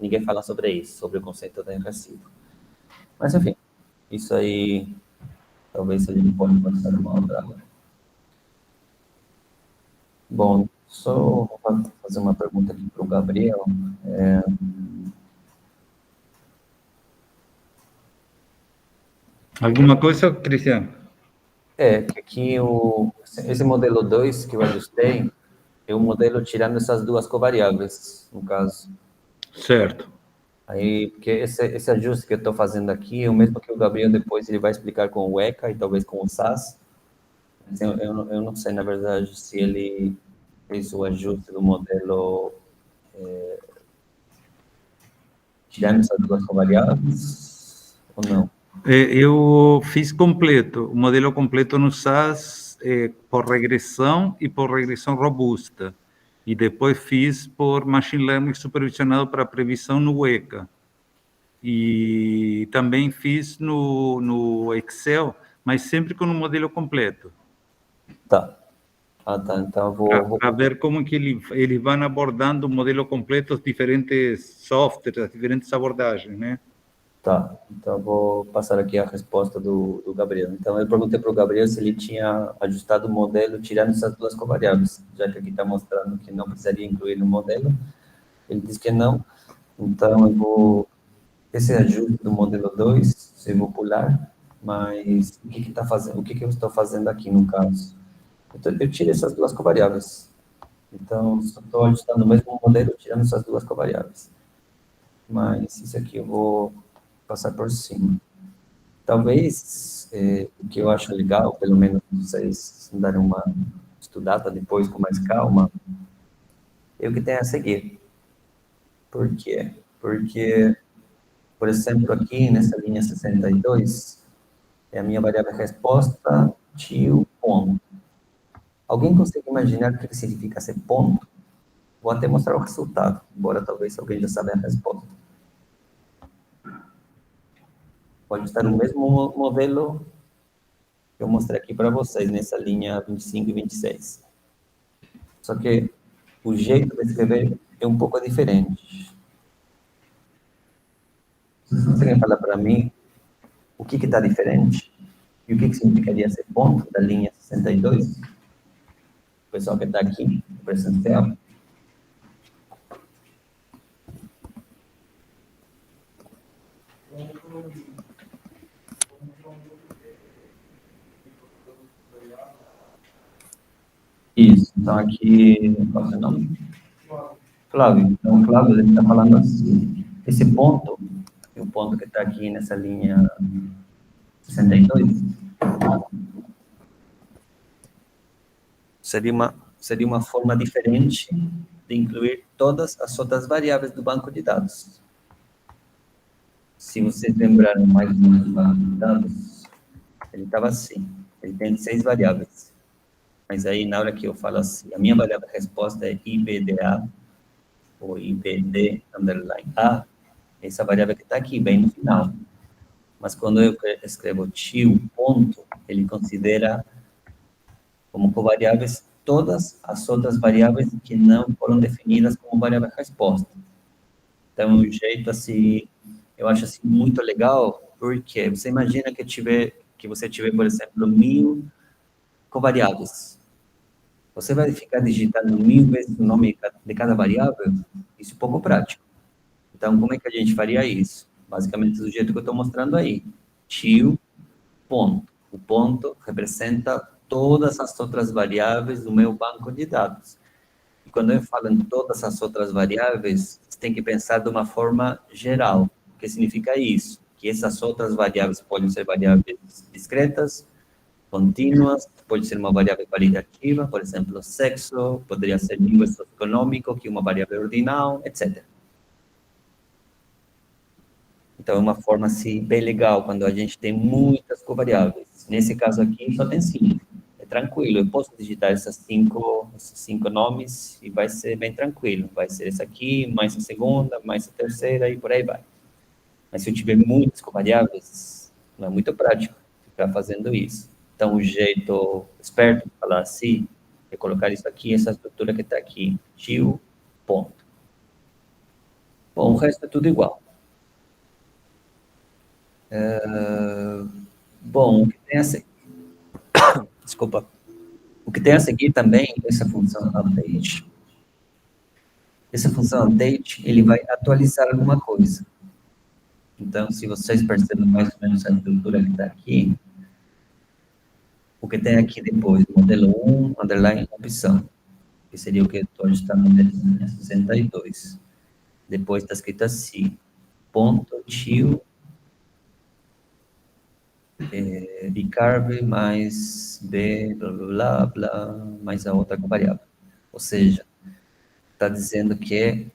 ninguém fala sobre isso, sobre o conceito de resíduo. Mas, enfim, isso aí, talvez a gente pode passar uma outra hora. Bom, só vou fazer uma pergunta aqui para o Gabriel. ¿Alguna coisa, Cristiano? Que aqui esse modelo 2 que eu ajustei é um modelo tirando essas duas covariáveis, no caso. Certo. Aí, porque esse ajuste que eu estou fazendo aqui é o mesmo que o Gabriel depois ele vai explicar com o ECA e talvez com o SAS. Mas eu não sei, na verdade, se ele fez o ajuste do modelo tirando essas duas covariáveis ou não. Eu fiz completo, o modelo completo no SAS por regressão e por regressão robusta. E depois fiz por machine learning supervisionado para previsão no ECA. E também fiz no Excel, mas sempre com o modelo completo. Tá. Ah, tá. Então eu vou... Para ver como que eles vão abordando o modelo completo, os diferentes softwares, as diferentes abordagens, né? Tá, então eu vou passar aqui a resposta do Gabriel. Então, eu perguntei para o Gabriel se ele tinha ajustado o modelo tirando essas duas covariáveis, já que aqui está mostrando que não precisaria incluir no modelo. Ele disse que não. Então, eu vou... Esse ajuste do modelo 2, eu vou pular, mas o que está fazendo? O que eu estou fazendo aqui, no caso? Então, eu tirei essas duas covariáveis. Então, só estou ajustando o mesmo modelo, tirando essas duas covariáveis. Mas isso aqui eu vou passar por cima. Talvez, o que eu acho legal, pelo menos vocês darem uma estudada depois com mais calma, é o que tem a seguir. Por quê? Porque, por exemplo, aqui nessa linha 62, é a minha variável resposta, tio, ponto. Alguém consegue imaginar o que significa ser ponto? Vou até mostrar o resultado, embora talvez alguém já saiba a resposta. Pode estar o mesmo modelo que eu mostrei aqui para vocês, nessa linha 25 e 26. Só que o jeito de escrever é um pouco diferente. Vocês conseguem falar para mim o que está diferente? E o que significaria ser ponto da linha 62? O pessoal que está aqui, no presencial. Isso, então aqui, qual é o seu nome? Flávio. Então, Flávio, ele está falando assim, esse ponto, é o ponto que está aqui nessa linha 62, seria uma forma diferente de incluir todas as outras variáveis do banco de dados. Se vocês lembrarem mais ou menos do banco de dados, ele estava assim, ele tem 6 variáveis. Mas aí, na hora que eu falo assim, a minha variável resposta é IBDA, ou IBD, underline A, essa variável que está aqui, bem no final. Mas quando eu escrevo tio, ponto, ele considera como covariáveis todas as outras variáveis que não foram definidas como variável resposta. Então, um jeito assim, eu acho assim muito legal, porque você imagina que você tiver, por exemplo, 1000 covariáveis. Você vai ficar digitando 1000 vezes o nome de cada variável? Isso é pouco prático. Então, como é que a gente faria isso? Basicamente, do jeito que eu estou mostrando aí. Tio, ponto. O ponto representa todas as outras variáveis do meu banco de dados. E quando eu falo em todas as outras variáveis, você tem que pensar de uma forma geral. O que significa isso? Que essas outras variáveis podem ser variáveis discretas, contínuas, pode ser uma variável qualitativa, por exemplo, sexo, poderia ser nível socioeconômico, que é uma variável ordinal, etc. Então, é uma forma assim, bem legal, quando a gente tem muitas covariáveis. Nesse caso aqui, só tem 5. É tranquilo, eu posso digitar esses cinco nomes e vai ser bem tranquilo. Vai ser esse aqui, mais a segunda, mais a terceira e por aí vai. Mas se eu tiver muitas covariáveis, não é muito prático ficar fazendo isso. Então, o jeito esperto de falar assim é colocar isso aqui, essa estrutura que está aqui, tio, ponto. Bom, o resto é tudo igual. Bom, o que tem a seguir... Desculpa. O que tem a seguir também, essa função update. Essa função update, ele vai atualizar alguma coisa. Então, se vocês percebem mais ou menos a estrutura que está aqui, o que tem aqui depois, modelo 1, underline opção, que seria o que hoje está no modelo 62. Depois está escrito assim, ponto, tio, bicarb mais b, blá, blá, blá, mais a outra variável. Ou seja, está dizendo que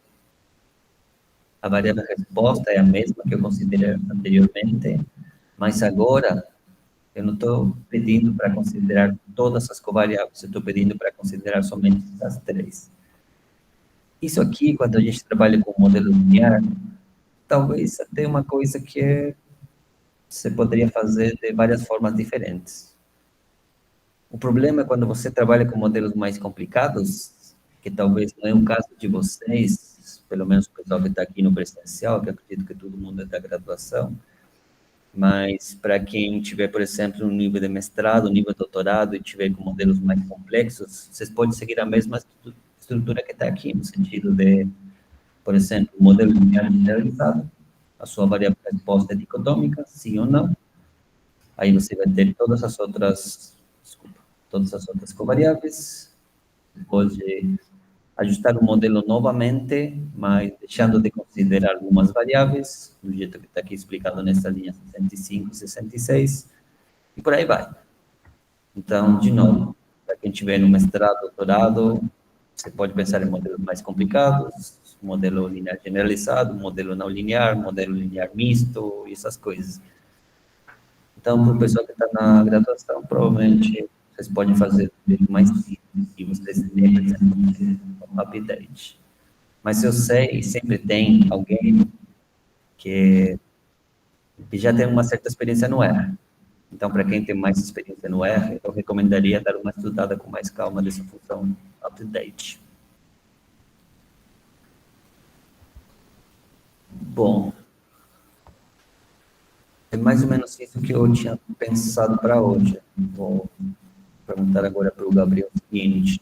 a variável resposta é a mesma que eu considerei anteriormente, mas agora eu não estou pedindo para considerar todas as covariáveis, eu estou pedindo para considerar somente as 3. Isso aqui, quando a gente trabalha com o modelo linear, talvez até uma coisa que você poderia fazer de várias formas diferentes. O problema é quando você trabalha com modelos mais complicados, que talvez não é um caso de vocês, pelo menos o pessoal que está aqui no presencial, que eu acredito que todo mundo é da graduação, mas para quem tiver, por exemplo, um nível de mestrado, um nível de doutorado e tiver com modelos mais complexos, vocês podem seguir a mesma estrutura que está aqui, no sentido de, por exemplo, o modelo linear generalizado, a sua variável resposta é dicotômica, sim ou não, aí você vai ter todas as outras covariáveis, pode ajustar o modelo novamente, mas deixando de considerar algumas variáveis, do jeito que está aqui explicado nessa linha 65, 66, e por aí vai. Então, de novo, para quem tiver no mestrado, doutorado, você pode pensar em modelos mais complicados, modelo linear generalizado, modelo não linear, modelo linear misto, e essas coisas. Então, para o pessoal que está na graduação, provavelmente vocês podem fazer mais simples e vocês sempre têm um update. Mas eu sei, sempre tem alguém que já tem uma certa experiência no R. Então, para quem tem mais experiência no R, eu recomendaria dar uma estudada com mais calma dessa função update. Bom, é mais ou menos isso que eu tinha pensado para hoje. Vou perguntar agora para o Gabriel o seguinte.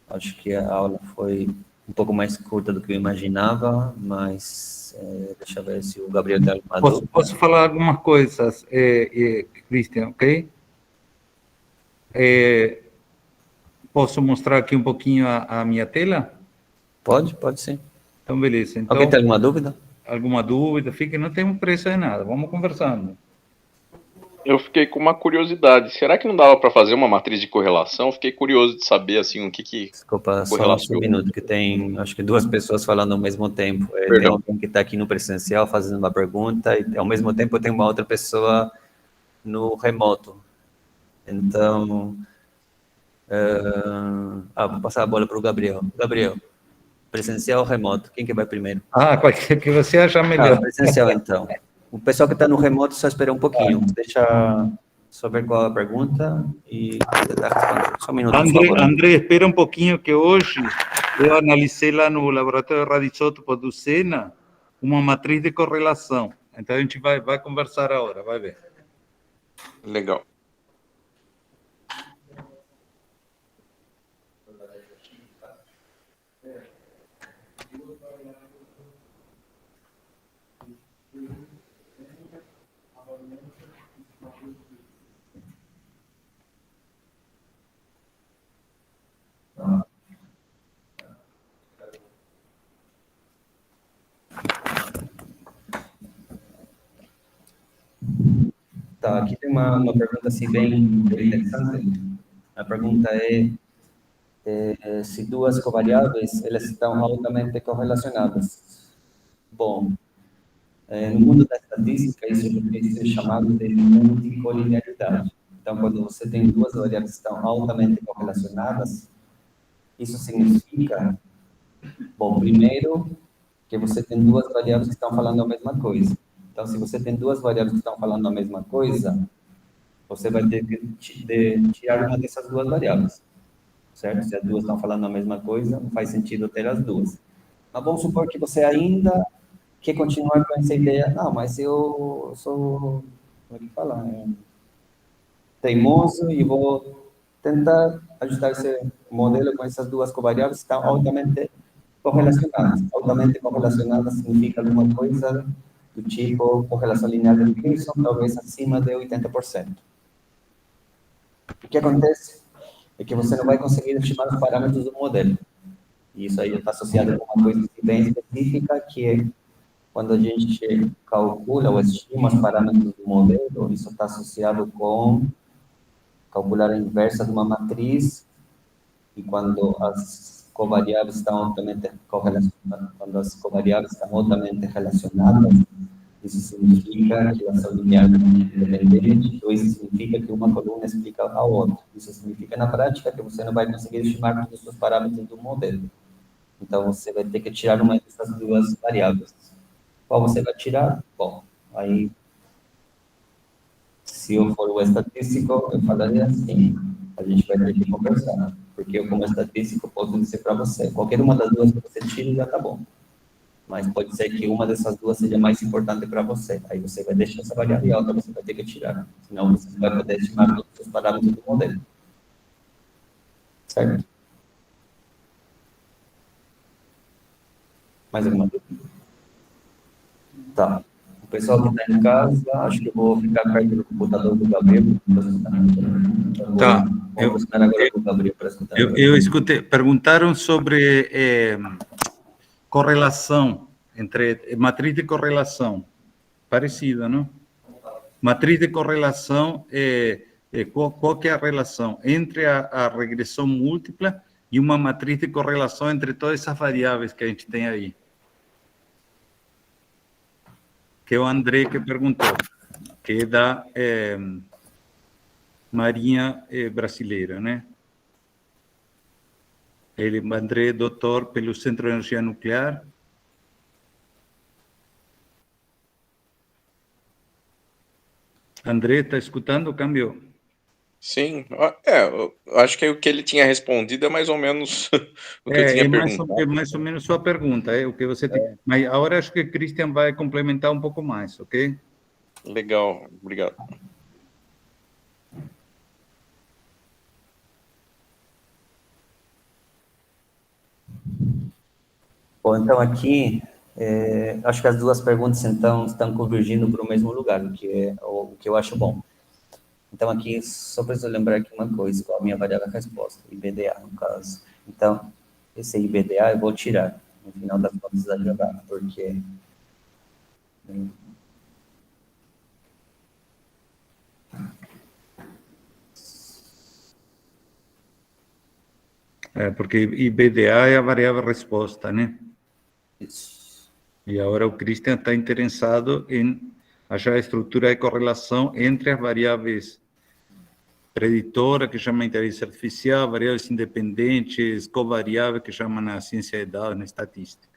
Acho que a aula foi um pouco mais curta do que eu imaginava, mas deixa eu ver se o Gabriel tem alguma dúvida. Posso falar algumas coisas, Christian, ok? Posso mostrar aqui um pouquinho a minha tela? Pode sim. Então, beleza. Então, Alguém tem alguma dúvida? Alguma dúvida? Fique, não temos pressa de nada, vamos conversando. Eu fiquei com uma curiosidade. Será que não dava para fazer uma matriz de correlação? Fiquei curioso de saber assim o que Desculpa, só um minuto, que tem, acho que duas pessoas falando ao mesmo tempo. Tem alguém que está aqui no presencial fazendo uma pergunta e, ao mesmo tempo, tem uma outra pessoa no remoto. Então, vou passar a bola para o Gabriel. Gabriel, presencial ou remoto? Quem que vai primeiro? Qualquer que você acha melhor. Presencial, então. O pessoal que está no remoto só espera um pouquinho. Deixa só ver qual é a pergunta e tentar responder. Só um minuto, por favor. André, espera um pouquinho, que hoje eu analisei lá no laboratório de radioisótopos do Sena uma matriz de correlação. Então, a gente vai conversar agora, vai ver. Legal. Tá, aqui tem uma pergunta assim bem interessante. A pergunta é se duas covariáveis elas estão altamente correlacionadas. Bom, no mundo da estatística isso é chamado de multicolinearidade. Então, quando você tem duas variáveis que estão altamente correlacionadas, isso significa, bom, primeiro, que você tem duas variáveis que estão falando a mesma coisa. Então, se você tem duas variáveis que estão falando a mesma coisa, você vai ter que tirar uma dessas duas variáveis, certo? Se as duas estão falando a mesma coisa, não faz sentido ter as duas. Mas vamos supor que você ainda quer continuar com essa ideia. Não, mas eu sou, como é que fala? Teimoso e vou tentar ajustar esse modelo com essas duas covariáveis que estão altamente correlacionadas. Altamente correlacionadas significa alguma coisa do tipo correlação linear de Pearson, talvez acima de 80%. O que acontece é que você não vai conseguir estimar os parâmetros do modelo. E isso aí está associado com uma coisa bem específica, que é quando a gente calcula ou estima os parâmetros do modelo, isso está associado com calcular a inversa de uma matriz, e quando as covariáveis estão altamente correlacionadas, isso significa que relação linear independente, ou isso significa que uma coluna explica a outra. Isso significa, na prática, que você não vai conseguir estimar todos os parâmetros do modelo. Então, você vai ter que tirar uma dessas duas variáveis. Qual você vai tirar? Bom, aí, se eu for o estatístico, eu falaria assim, a gente vai ter que conversar, porque eu, como estatístico, posso dizer para você, qualquer uma das duas que você tire já está bom. Mas pode ser que uma dessas duas seja mais importante para você. Aí você vai deixar essa variável e a outra você vai ter que tirar. Senão você não vai poder estimar todos os parâmetros do modelo. Certo? Mais alguma dúvida? Tá. O pessoal que está em casa, acho que eu vou ficar perto do computador do Gabriel. Tá. Vamos buscar agora com o Gabriel para escutar. Eu escutei, perguntaram sobre correlação, entre matriz de correlação, parecida, não? Matriz de correlação, qual que é a relação entre a regressão múltipla e uma matriz de correlação entre todas essas variáveis que a gente tem aí? Que é o André que perguntou, que é da Marinha Brasileira, né? Ele, André, é doutor pelo Centro de Energia Nuclear. André, está escutando? Cambiou. Sim, eu acho que o que ele tinha respondido é mais ou menos o que eu tinha perguntado. É mais ou menos sua pergunta, o que você tem. Mas agora acho que o Christian vai complementar um pouco mais, ok? Legal, obrigado. Bom, então aqui, acho que as duas perguntas, então, estão convergindo para o mesmo lugar, o que eu acho bom. Então, aqui, só preciso lembrar aqui uma coisa, qual a minha variável resposta, IBDA, no caso. Então, esse IBDA eu vou tirar no final das contas da jogada, porque... Porque IBDA é a variável resposta, né? Isso. E agora o Christian está interessado em achar a estrutura de correlação entre as variáveis preditora, que chama inteligência artificial, variáveis independentes, covariáveis, que chama na ciência de dados, na estatística.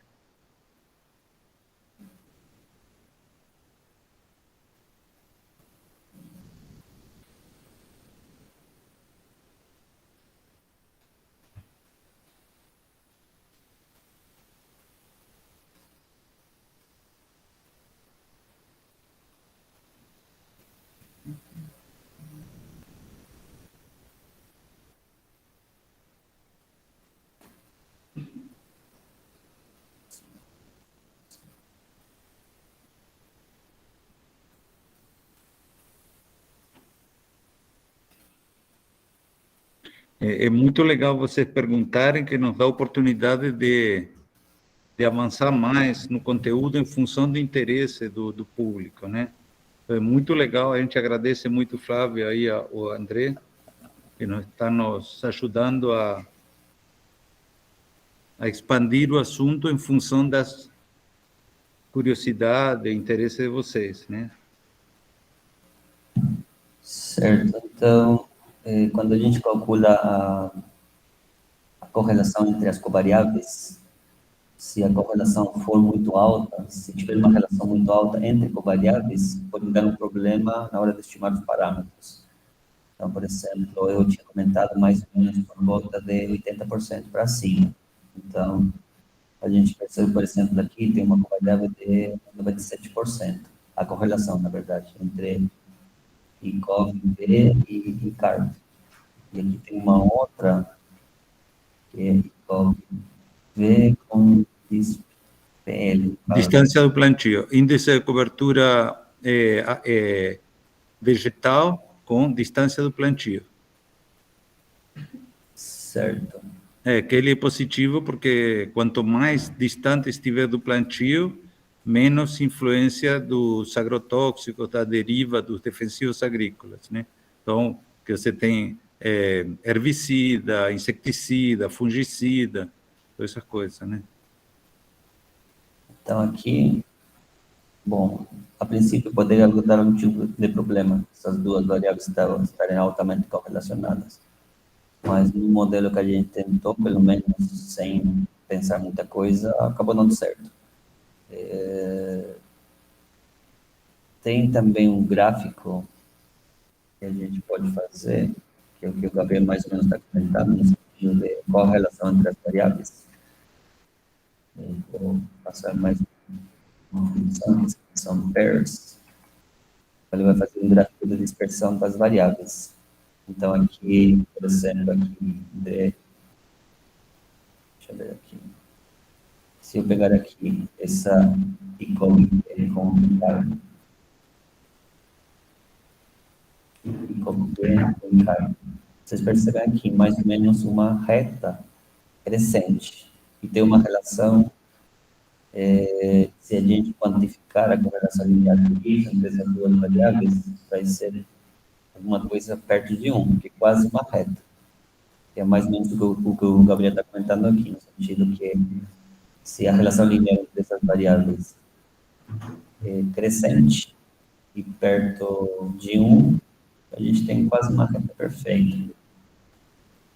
É muito legal vocês perguntarem, que nos dá a oportunidade de avançar mais no conteúdo em função do interesse do público, né? É muito legal, a gente agradece muito, Flávio, aí, o André, que está nos ajudando a expandir o assunto em função das curiosidades e interesse de vocês, né? Certo. Então, quando a gente calcula a correlação entre as covariáveis, se a correlação for muito alta, se tiver uma relação muito alta entre covariáveis, pode dar um problema na hora de estimar os parâmetros. Então, por exemplo, eu tinha comentado mais ou menos por volta de 80% para cima. Então, a gente percebe, por exemplo, aqui tem uma covariável de 97%. A correlação, na verdade, entre ICOV-B e CARB. E aqui tem uma outra, que é ICOV-B com DISPL. Distância do plantio, índice de cobertura vegetal com distância do plantio. Certo. Que ele é positivo porque quanto mais distante estiver do plantio, menos influência dos agrotóxicos, da deriva dos defensivos agrícolas, né? Então, que você tem herbicida, inseticida, fungicida, todas essas coisas, né? Então, aqui, bom, a princípio poderia dar um tipo de problema, essas duas variáveis estarem altamente correlacionadas. Mas no modelo que a gente tentou, pelo menos sem pensar muita coisa, acabou dando certo. Tem também um gráfico que a gente pode fazer, que é o que o Gabriel mais ou menos está comentando, no sentido de qual a relação entre as variáveis. Eu vou passar mais uma função, que são pairs. Ele vai fazer um gráfico de dispersão das variáveis. Então, aqui, por exemplo, aqui, deixa eu ver aqui. Se eu pegar aqui essa ICOV com CARB, vocês percebem aqui mais ou menos uma reta crescente, e tem uma relação, se a gente quantificar a correlação linear de Pearson entre essas duas variáveis, vai ser alguma coisa perto de 1, que é quase uma reta. Que é mais ou menos o que o Gabriel está comentando aqui, no sentido que se a relação linear entre essas variáveis é crescente e perto de 1, a gente tem quase uma reta perfeita.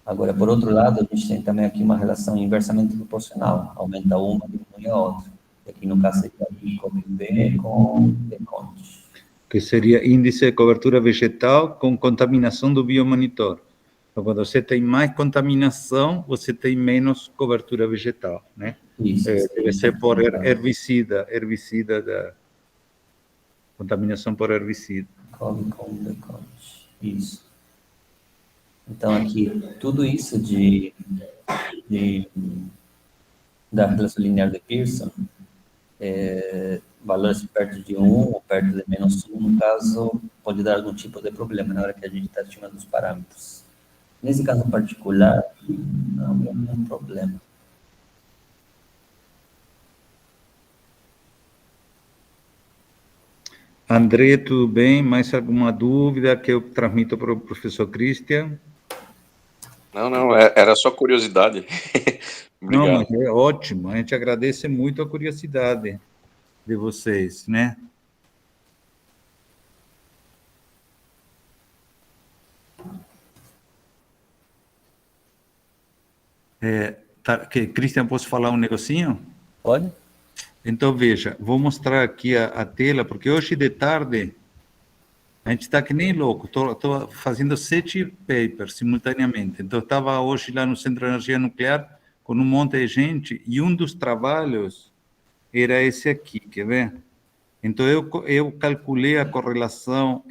Agora, por outro lado, a gente tem também aqui uma relação inversamente proporcional. Aumenta uma, diminui a outra. E aqui, no caso, seria I com B com D conte. Que seria índice de cobertura vegetal com contaminação do biomonitor. Então, quando você tem mais contaminação, você tem menos cobertura vegetal, né? Isso. Deve ser por herbicida da contaminação por herbicida. Com D conte. Isso. Então, aqui, tudo isso da relação linear de Pearson, valores perto de 1 ou perto de menos 1, no caso, pode dar algum tipo de problema na hora que a gente está estimando os parâmetros. Nesse caso particular, não é nenhum problema. André, tudo bem? Mais alguma dúvida que eu transmito para o professor Christian? Não, era só curiosidade. Obrigado. Não, mas é ótimo. A gente agradece muito a curiosidade de vocês, né? Christian, posso falar um negocinho? Pode? Então, veja, vou mostrar aqui a tela, porque hoje de tarde a gente está que nem louco. Estou fazendo 7 papers simultaneamente. Então, estava hoje lá no Centro de Energia Nuclear com um monte de gente, e um dos trabalhos era esse aqui, quer ver? Então, eu calculei a correlação,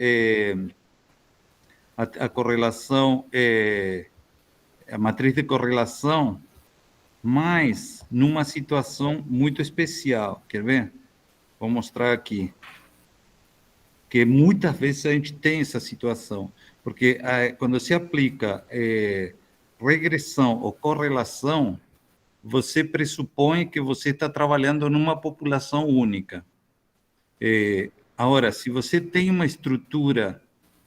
a matriz de correlação, mas numa situação muito especial, quer ver? Vou mostrar aqui. Que muitas vezes a gente tem essa situação, porque quando se aplica regressão ou correlação, você pressupõe que você está trabalhando numa população única. Agora, se você tem uma estrutura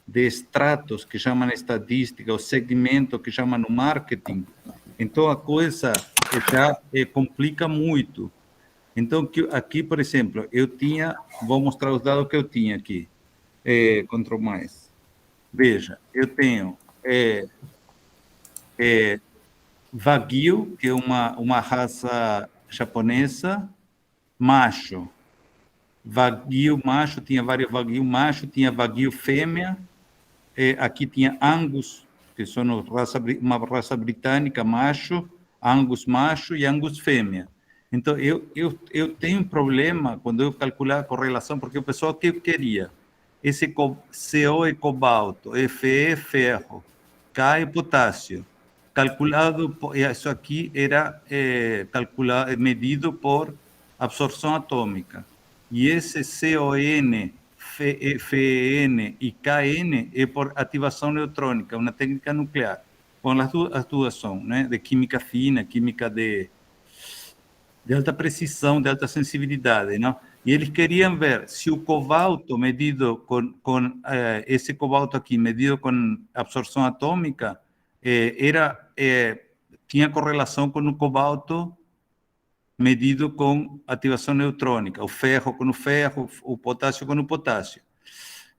de estratos, que chama na estadística, ou segmento, que chama no marketing, então a coisa já complica muito. Então, aqui, por exemplo, vou mostrar os dados que eu tinha aqui, Ctrl+. Veja, eu tenho Wagyu, que é uma raça japonesa, macho. Wagyu macho, tinha vários Wagyu macho, tinha Wagyu fêmea, aqui tinha Angus, que são uma raça britânica, macho, Angus macho e Angus fêmea. Então, eu tenho um problema quando eu calcular a correlação, porque o pessoal que queria, esse CO é cobalto, Fe é ferro, K é potássio, calculado, isso aqui era medido por absorção atômica, e esse CON, FEN e KN é por ativação neutrônica, uma técnica nuclear. Bom, as duas são, né, de química fina, química de alta precisão, de alta sensibilidade, não? E eles queriam ver se o cobalto medido com esse cobalto aqui, medido com absorção atômica, tinha correlação com o cobalto medido com ativação neutrônica, o ferro com o ferro, o potássio com o potássio.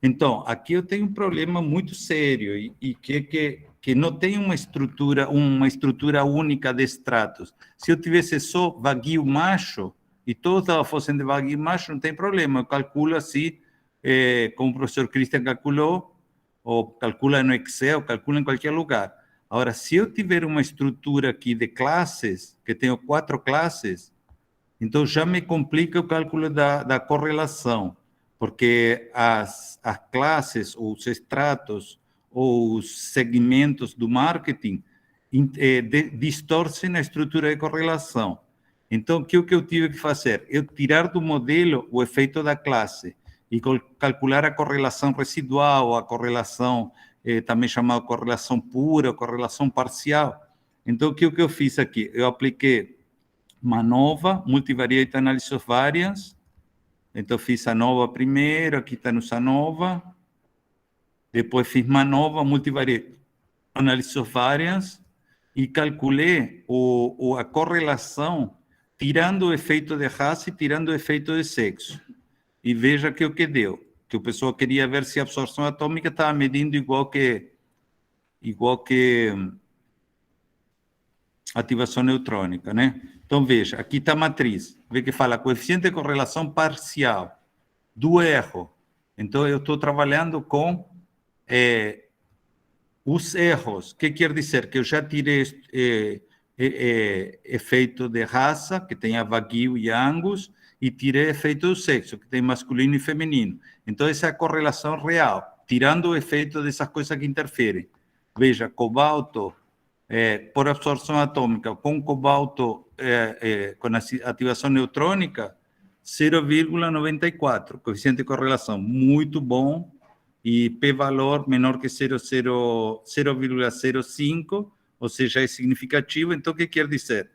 Então, aqui eu tenho um problema muito sério, e que não tem uma estrutura única de estratos. Se eu tivesse só Wagyu macho, e todos fossem de Wagyu macho, não tem problema. Eu calculo assim, como o professor Christian calculou, ou calcula no Excel, calcula em qualquer lugar. Agora, se eu tiver uma estrutura aqui de classes, que tenho 4 classes, então já me complica o cálculo da correlação, porque as classes, os estratos, ou os segmentos do marketing distorcem a estrutura de correlação. Então, o que eu tive que fazer? Eu tirar do modelo o efeito da classe e calcular a correlação residual, a correlação também chamado correlação pura, correlação parcial. Então, o que eu fiz aqui? Eu apliquei MANOVA, Multivariate Analysis of Variance. Então, fiz ANOVA primeiro, aqui está no SANOVA. Depois fiz MANOVA, Multivariate Analysis of Variance, e calculei a correlação tirando o efeito de raça e tirando o efeito de sexo. E veja que o que deu. Que o pessoal queria ver se a absorção atômica estava medindo igual que ativação neutrônica, né? Então, veja, aqui está a matriz. Vê que fala coeficiente de correlação parcial do erro. Então, eu estou trabalhando com os erros. O que quer dizer? Que eu já tirei efeito de raça, que tem a Wagyu e Angus, e tirei efeito do sexo, que tem masculino e feminino. Então, essa é a correlação real, tirando o efeito dessas coisas que interferem. Veja, cobalto por absorção atômica com cobalto com ativação neutrônica, 0,94, coeficiente de correlação muito bom, e p-valor menor que 0,05, ou seja, é significativo. Então, o que quer dizer?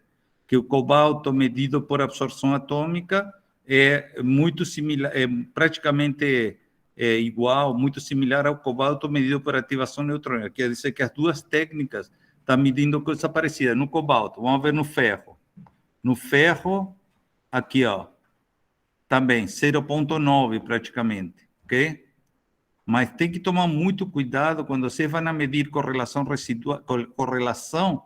Que o cobalto medido por absorção atômica é muito similar, é praticamente igual, muito similar ao cobalto medido por ativação neutrônica. Quer dizer que as duas técnicas estão medindo coisa parecida. No cobalto, vamos ver no ferro. No ferro, aqui, ó, também 0,9 praticamente, ok? Mas tem que tomar muito cuidado quando vocês vão medir correlação residual, correlação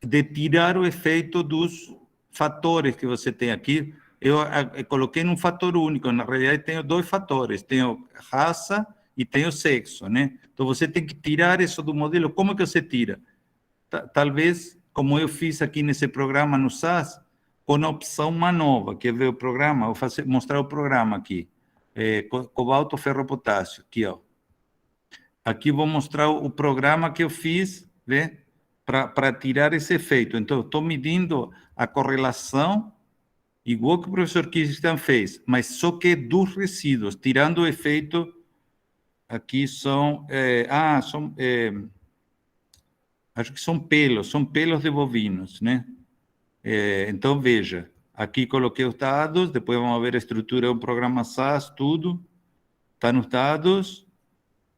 de tirar o efeito dos fatores que você tem aqui. Eu coloquei num fator único, na realidade tenho dois fatores, tenho raça e tenho sexo, né? Então você tem que tirar isso do modelo. Como que você tira? Talvez, como eu fiz aqui nesse programa no SAS, com a opção MANOVA, que é o programa, vou mostrar o programa aqui. Cobalto, ferro, potássio, aqui, ó. Aqui vou mostrar o programa que eu fiz, vê? Para tirar esse efeito. Então, estou medindo a correlação, igual que o professor Christian fez, mas só que dos resíduos, tirando o efeito, aqui são, acho que são pelos de bovinos, né? Então, veja, aqui coloquei os dados, depois vamos ver a estrutura do programa SAS, tudo, está nos dados.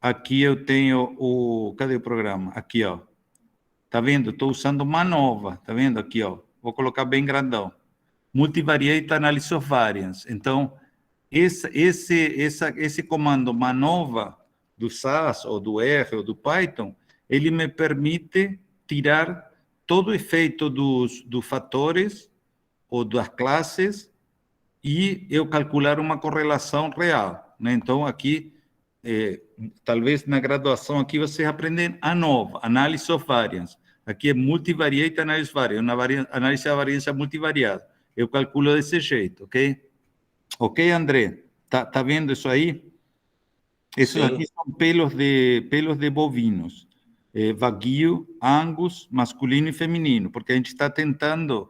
Aqui eu tenho cadê o programa? Aqui, ó. Tá vendo? Estou usando MANOVA, tá vendo aqui, ó? Vou colocar bem grandão. Multivariate Analysis of Variance. Então, esse comando MANOVA do SAS, ou do R, ou do Python, ele me permite tirar todo o efeito dos fatores ou das classes e eu calcular uma correlação real, né? Então, aqui, talvez na graduação aqui vocês aprendem ANOVA, Analysis of Variance. Aqui é Multivariate Analysis of Variance, análise da variância multivariada. Eu calculo desse jeito, ok? Ok, André? Tá vendo isso aí? Esses aqui são pelos de bovinos. Wagyu, Angus, masculino e feminino, porque a gente está tentando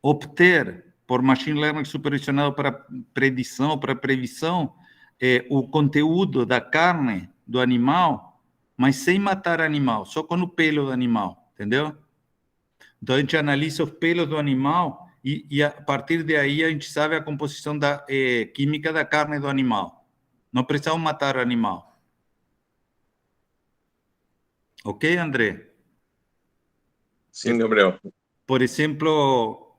obter, por machine learning supervisionado para predição, para previsão, o conteúdo da carne do animal, mas sem matar animal, só com o pelo do animal, entendeu? Então, a gente analisa os pelos do animal e a partir daí a gente sabe a composição química da carne do animal. Não precisamos matar o animal. Ok, André? Sim, Gabriel. Por exemplo,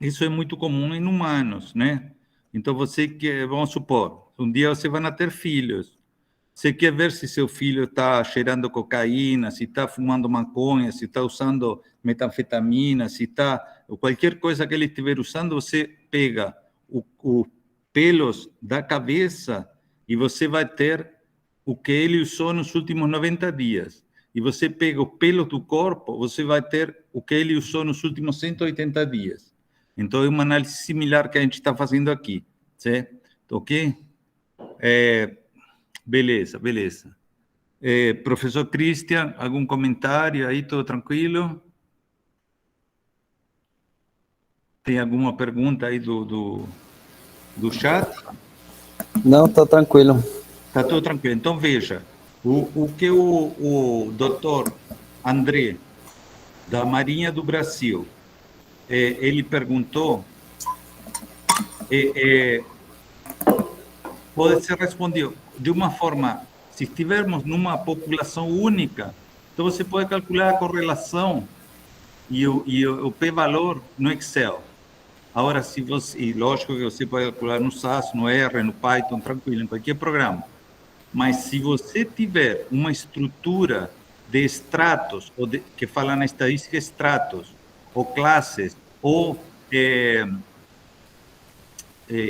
isso é muito comum em humanos, né? Então, vamos supor, um dia você vai ter filhos. Você quer ver se seu filho está cheirando cocaína, se está fumando maconha, se está usando metanfetamina, se está... Qualquer coisa que ele estiver usando, você pega os pelos da cabeça e você vai ter o que ele usou nos últimos 90 dias. E você pega os pelos do corpo, você vai ter o que ele usou nos últimos 180 dias. Então, é uma análise similar que a gente está fazendo aqui, certo? Ok? Beleza. Professor Christian, algum comentário aí? Tudo tranquilo? Tem alguma pergunta aí do chat? Não, tá tranquilo. Está tudo tranquilo. Então, veja, o que o doutor André, da Marinha do Brasil, ele perguntou, pode ser respondido de uma forma, se estivermos numa população única, então você pode calcular a correlação e o p-valor no Excel. Agora, se você, e lógico que você pode calcular no SAS, no R, no Python, tranquilo, em qualquer programa. Mas se você tiver uma estrutura de estratos, que fala na estadística estratos, ou classes, ou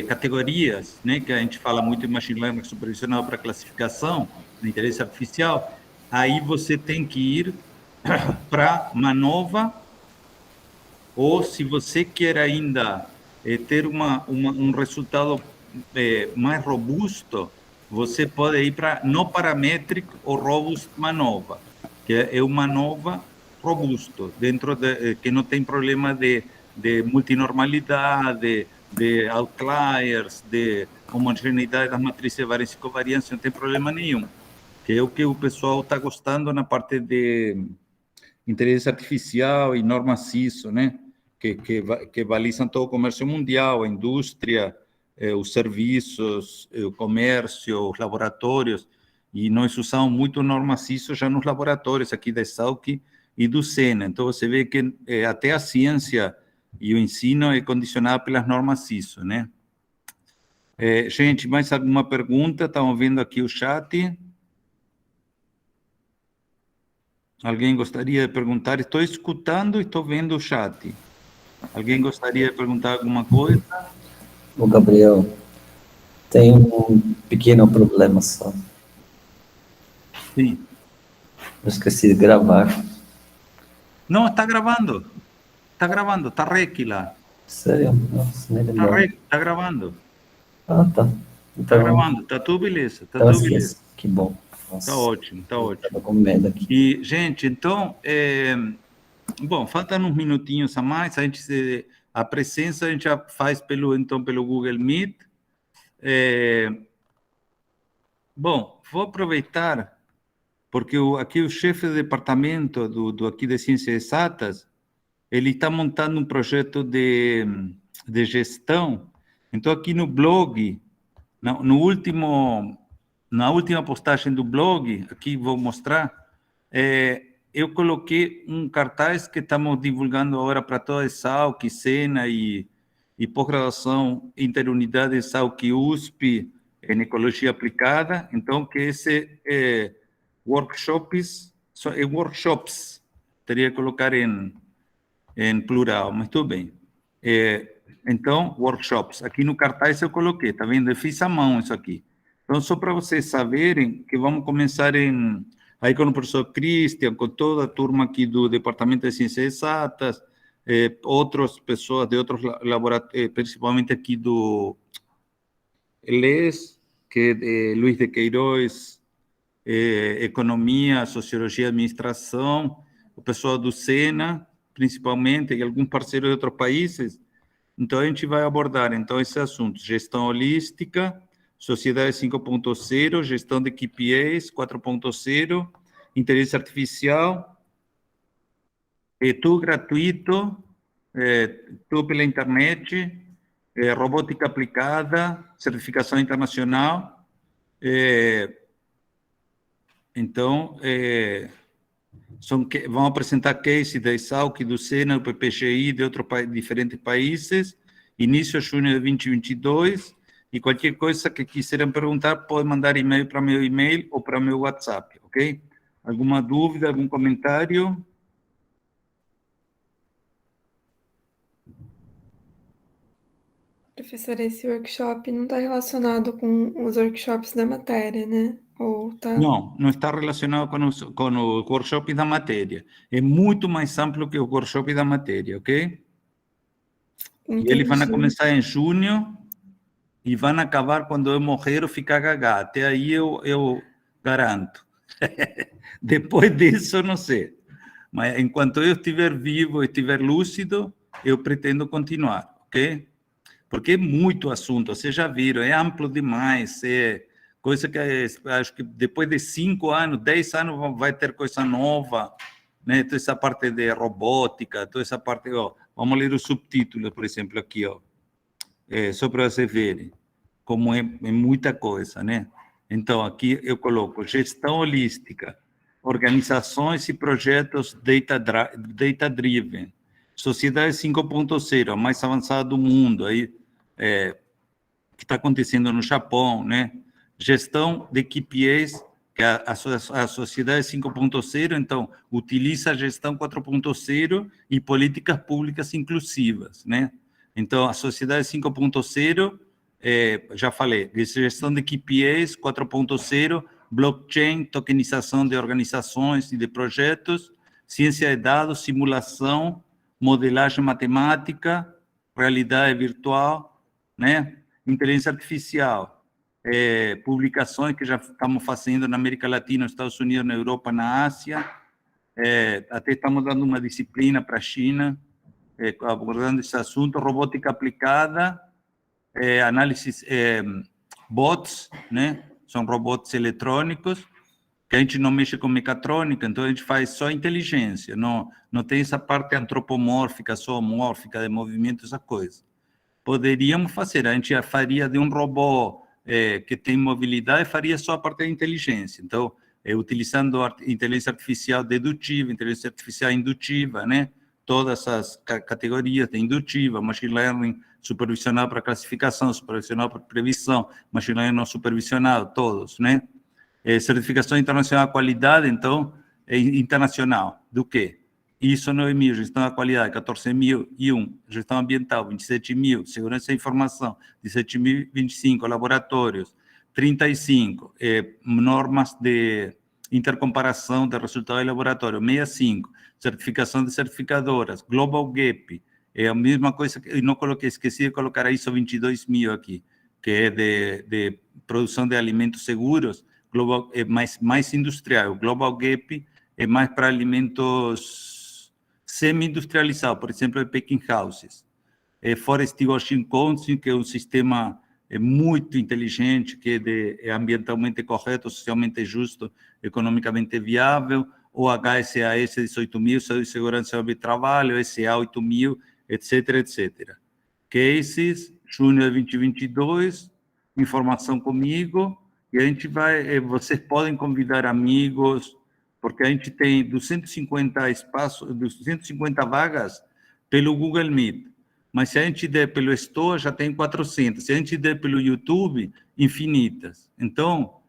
categorias, né, que a gente fala muito em machine learning supervisionado para classificação, na inteligência artificial, aí você tem que ir para MANOVA, ou se você quer ainda ter um resultado mais robusto, você pode ir para no parametric ou robust MANOVA, que é o MANOVA robusto, dentro que não tem problema de multinormalidade, de outliers, de homogeneidade das matrizes de variância e covariância, não tem problema nenhum. Que é o que o pessoal está gostando na parte de inteligência artificial e normas CISO, né? Que balizam todo o comércio mundial, a indústria, os serviços, o comércio, os laboratórios. E nós usamos muito normas CISO já nos laboratórios aqui da Exalc e do Sena. Então, você vê que até a ciência e o ensino é condicionado pelas normas CISO, né? Gente, mais alguma pergunta? Estamos vendo aqui o chat. Alguém gostaria de perguntar? Estou escutando e estou vendo o chat. Alguém gostaria de perguntar alguma coisa? Ô, Gabriel, tem um pequeno problema só. Sim. Eu esqueci de gravar. Não, está gravando. Está gravando, está rec lá. Sério? Nossa, nem lembrava. Está gravando. Ah, tá. Está Então, gravando, está tudo beleza. Está então tudo beleza. esquece. Que bom. Nossa, Está ótimo, está ótimo. estava com medo aqui. E, gente, então, bom, faltam uns minutinhos a mais. A presença a gente já faz pelo Google Meet. Bom, vou aproveitar, porque aqui o chefe de departamento aqui de Ciências Exatas, ele está montando um projeto de gestão. Então, aqui no blog, na última postagem do blog, aqui vou mostrar, eu coloquei um cartaz que estamos divulgando agora para toda a Exalc, Sena e pós-graduação interunidade Exalc USP em Ecologia Aplicada. Então, que esse workshops, teria que colocar em plural, mas tudo bem. Então, workshops. Aqui no cartaz eu coloquei, tá vendo? Eu fiz à mão isso aqui. Então, só para vocês saberem que vamos começar aí com o professor Christian, com toda a turma aqui do Departamento de Ciências Exatas, outras pessoas de outros laboratórios, principalmente aqui do LES, que é Luiz de Queiroz, Economia, Sociologia e Administração, o pessoal do Sena, principalmente, e alguns parceiros de outros países. Então, a gente vai abordar, então, esses assuntos: gestão holística, sociedade 5.0, gestão de KPIs 4.0, inteligência artificial, tudo gratuito, tudo pela internet, robótica aplicada, certificação internacional. Então, vão apresentar cases da Exalc, do Sena, do PPGI, de outros diferentes países, início de junho de 2022, e qualquer coisa que quiserem perguntar, pode mandar e-mail para meu e-mail ou para meu WhatsApp, ok? Alguma dúvida, algum comentário? Professor, esse workshop não está relacionado com os workshops da matéria, né? Ou tá? Não, não está relacionado com o workshop da matéria. É muito mais amplo que o workshop da matéria, ok? Entendi. E eles vão começar em junho e vão acabar quando eu morrer ou ficar gaga. Até aí eu garanto. Depois disso, eu não sei. Mas enquanto eu estiver vivo, estiver lúcido, eu pretendo continuar, ok? porque é muito assunto, vocês já viram, é amplo demais, é coisa que acho que depois de 5 anos, 10 anos vai ter coisa nova, né? Toda essa parte de robótica, toda essa parte, ó, vamos ler o subtítulo, por exemplo, aqui, ó, só para vocês verem como é muita coisa, né? Então, aqui eu coloco gestão holística, organizações e projetos data-driven, sociedade 5.0, a mais avançada do mundo, aí, que está acontecendo no Japão, né? Gestão de KPIs, que a sociedade 5.0, então, utiliza a gestão 4.0 e políticas públicas inclusivas, né? Então, a sociedade 5.0, já falei, gestão de KPIs 4.0, blockchain, tokenização de organizações e de projetos, ciência de dados, simulação, modelagem matemática, realidade virtual, né? Inteligência artificial, publicações que já estamos fazendo na América Latina, nos Estados Unidos, na Europa, na Ásia, até estamos dando uma disciplina para a China, abordando esse assunto, robótica aplicada, análise, bots, né? São robôs eletrônicos, que a gente não mexe com mecatrônica, então a gente faz só inteligência, não tem essa parte antropomórfica, zoomórfica, de movimento, essa coisa. Poderíamos fazer, a gente faria de um robô que tem mobilidade, faria só a parte da inteligência. Então, utilizando a inteligência artificial dedutiva, inteligência artificial indutiva, né? Todas as categorias de indutiva, machine learning supervisionado para classificação, supervisionado para previsão, machine learning não supervisionado, todos, né? Certificação internacional de qualidade, então, internacional, do quê? ISO 9000, gestão da qualidade, 14.001, gestão ambiental, 27.000, segurança da informação, 17.025, laboratórios, 35, normas de intercomparação de resultados de laboratório, 65, certificação de certificadoras, Global Gap, é a mesma coisa que eu não coloquei, esqueci de colocar a ISO 22.000 aqui, que é de produção de alimentos seguros, global, é mais industrial, o Global Gap é mais para alimentos semi-industrializados, por exemplo, packing houses. Forest Washing Council, que é um sistema muito inteligente, que é ambientalmente correto, socialmente justo, economicamente viável, o HSAS 18.000, Saúde e Segurança do Trabalho, SA 8.000, etc., etc. Cases, junho de 2022, informação comigo, e a gente vai, vocês podem convidar amigos, porque a gente tem 250 espaços, 250 vagas pelo Google Meet, mas se a gente der pelo Store, já tem 400, se a gente der pelo YouTube, infinitas. Então,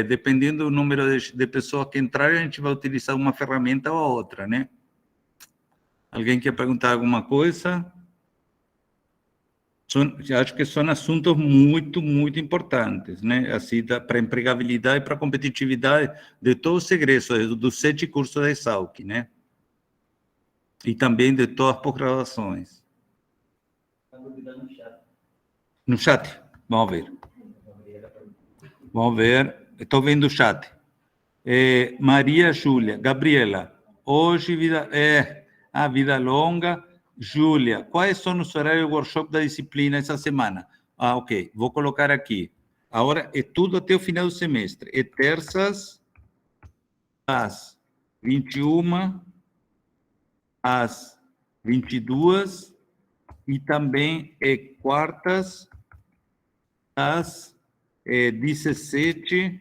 dependendo do número de pessoas que entrarem, a gente vai utilizar uma ferramenta ou a outra, né? Alguém quer perguntar alguma coisa? Acho que são assuntos muito, muito importantes, né? Assim, para a empregabilidade e para a competitividade de todos os egressos, dos 7 cursos da ESALQ, né? E também de todas as pós-graduações. No chat? Vamos ver. Vamos ver. Estou vendo o chat. Maria Júlia, Gabriela, hoje vida longa. Júlia, quais são os horários do workshop da disciplina essa semana? Ok, vou colocar aqui. Agora é tudo até o final do semestre. É terças às 21, às 22 e também quartas às 17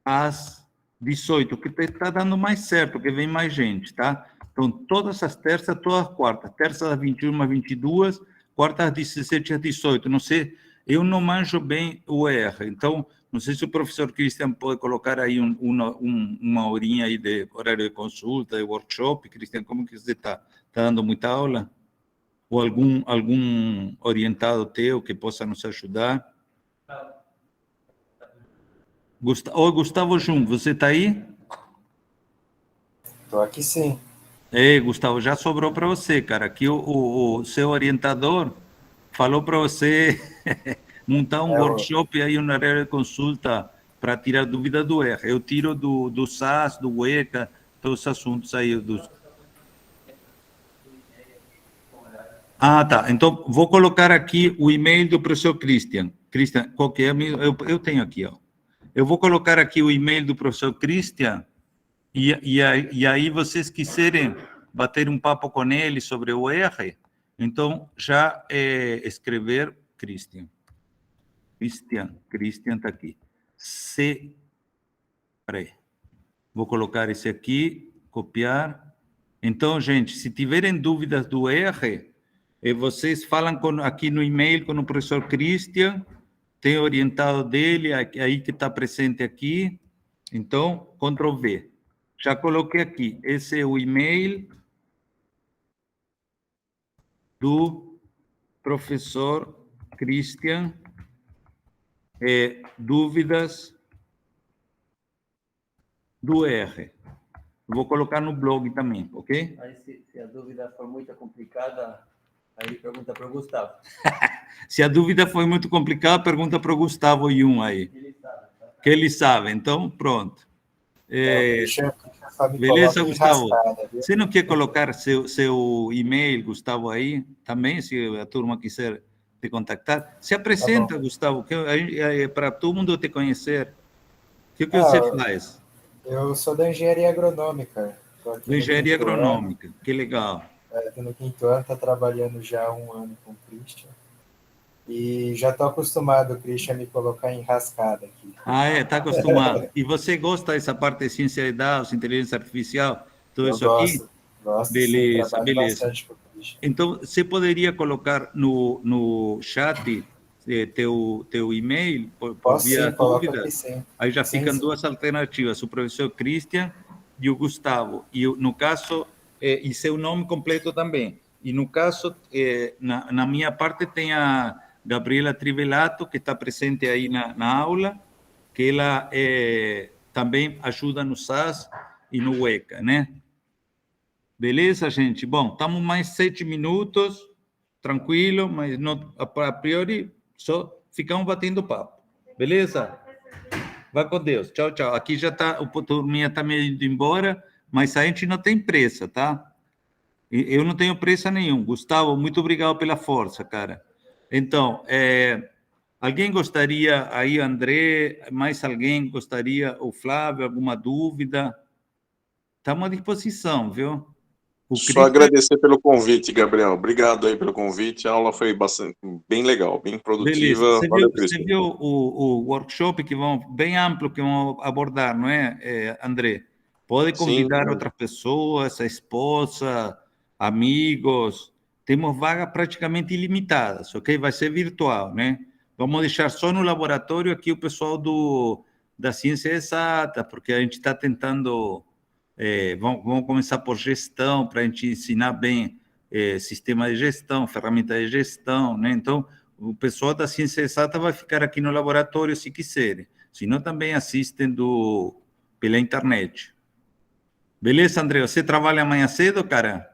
às 18, que está dando mais certo, porque vem mais gente, tá? Então, todas as terças, todas as quartas. Terças às 21 às 22, quartas às 17 às 18. Não sei, eu não manjo bem o ER, então, não sei se o professor Cristian pode colocar aí uma horinha aí de horário de consulta, de workshop. Cristian, como que você está? Está dando muita aula? Ou algum orientado teu que possa nos ajudar? Gustavo Jung, você está aí? Estou aqui sim. Gustavo, já sobrou para você, cara. Aqui o seu orientador falou para você montar um workshop aí, uma área de consulta para tirar dúvida do ER. Eu tiro do SAS, do ECA, todos os assuntos aí. Ah, tá. Então, vou colocar aqui o e-mail do professor Christian. Christian, qual que é? Eu tenho aqui, ó. Eu vou colocar aqui o e-mail do professor Christian e aí vocês quiserem bater um papo com ele sobre o R, então já escrever Christian. Christian está aqui. Vou colocar esse aqui, copiar. Então, gente, se tiverem dúvidas do R, vocês falam aqui no e-mail com o professor Christian, tem orientado dele, aí que está presente aqui. Então, Ctrl V. Já coloquei aqui. Esse é o e-mail do professor Christian. Dúvidas do R. Vou colocar no blog também, ok? Aí, se a dúvida for muito complicada, aí pergunta para o Gustavo. Se a dúvida foi muito complicada, pergunta para o Gustavo Yun aí. Ele sabe, tá? Que ele sabe. Então, pronto. Sabe, Beleza, Gustavo? Rascada, Você não quer colocar seu e-mail, Gustavo, aí também, se a turma quiser te contactar? Se apresenta, Gustavo, para todo mundo te conhecer. O que você faz? Eu sou da engenharia agronômica. Da engenharia agronômica, que legal. Estou no 5º ano, estou trabalhando já há 1 ano com o Christian. E já estou acostumado, o Christian, a me colocar em rascada aqui. Está acostumado. E você gosta dessa parte de ciência de dados, inteligência artificial, tudo Eu isso gosto, aqui? Gosto, Beleza, sim, trabalho beleza. bastante com o Christian. Então, você poderia colocar no chat teu e-mail por Posso via sim, coloca dúvida? aqui sim. Aí já Sim, ficam sim. duas alternativas, o professor Christian e o Gustavo. E no caso, e seu nome completo também. E no caso, na minha parte tem a Gabriela Trivelato, que está presente aí na aula, que ela também ajuda no SAS e no WECA, né? Beleza, gente? Bom, estamos mais 7 minutos, tranquilo, mas não, a priori só ficamos batendo papo. Beleza? Vai com Deus. Tchau, tchau. Aqui já está, o turminha está me indo embora, mas a gente não tem pressa, tá? Eu não tenho pressa nenhuma. Gustavo, muito obrigado pela força, cara. Então, alguém gostaria, aí, André, mais alguém gostaria, o Flávio, alguma dúvida? Estamos à disposição, viu? Só agradecer pelo convite, Gabriel. Obrigado aí pelo convite. A aula foi bem legal, bem produtiva. Beleza. Valeu, Você viu o workshop bem amplo que vão abordar, não é, André? Pode convidar outras pessoas, a esposa, amigos. Temos vagas praticamente ilimitadas, ok? Vai ser virtual, né? Vamos deixar só no laboratório aqui o pessoal da ciência exata, porque a gente está tentando... vamos começar por gestão, para a gente ensinar bem sistema de gestão, ferramenta de gestão, né? Então, o pessoal da ciência exata vai ficar aqui no laboratório se quiserem. Se não, também assistem pela internet. Beleza, André? Você trabalha amanhã cedo, cara?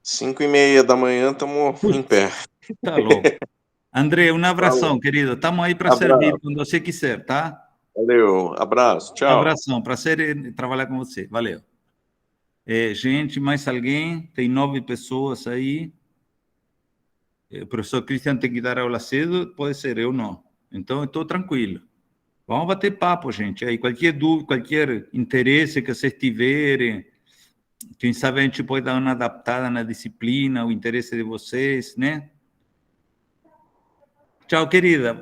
5:30 da manhã, estamos em pé. Tá louco. André, um abração, querido. Estamos aí para servir quando você quiser, tá? Valeu, abraço, tchau. Um abração, prazer em trabalhar com você. Valeu. Gente, mais alguém? Tem 9 pessoas aí. O professor Christian tem que dar aula cedo? Pode ser, eu não. Então, eu estou tranquilo. Vamos bater papo, gente. Aí, qualquer dúvida, qualquer interesse que vocês tiverem, quem sabe a gente pode dar uma adaptada na disciplina, o interesse de vocês, né? Tchau, querida.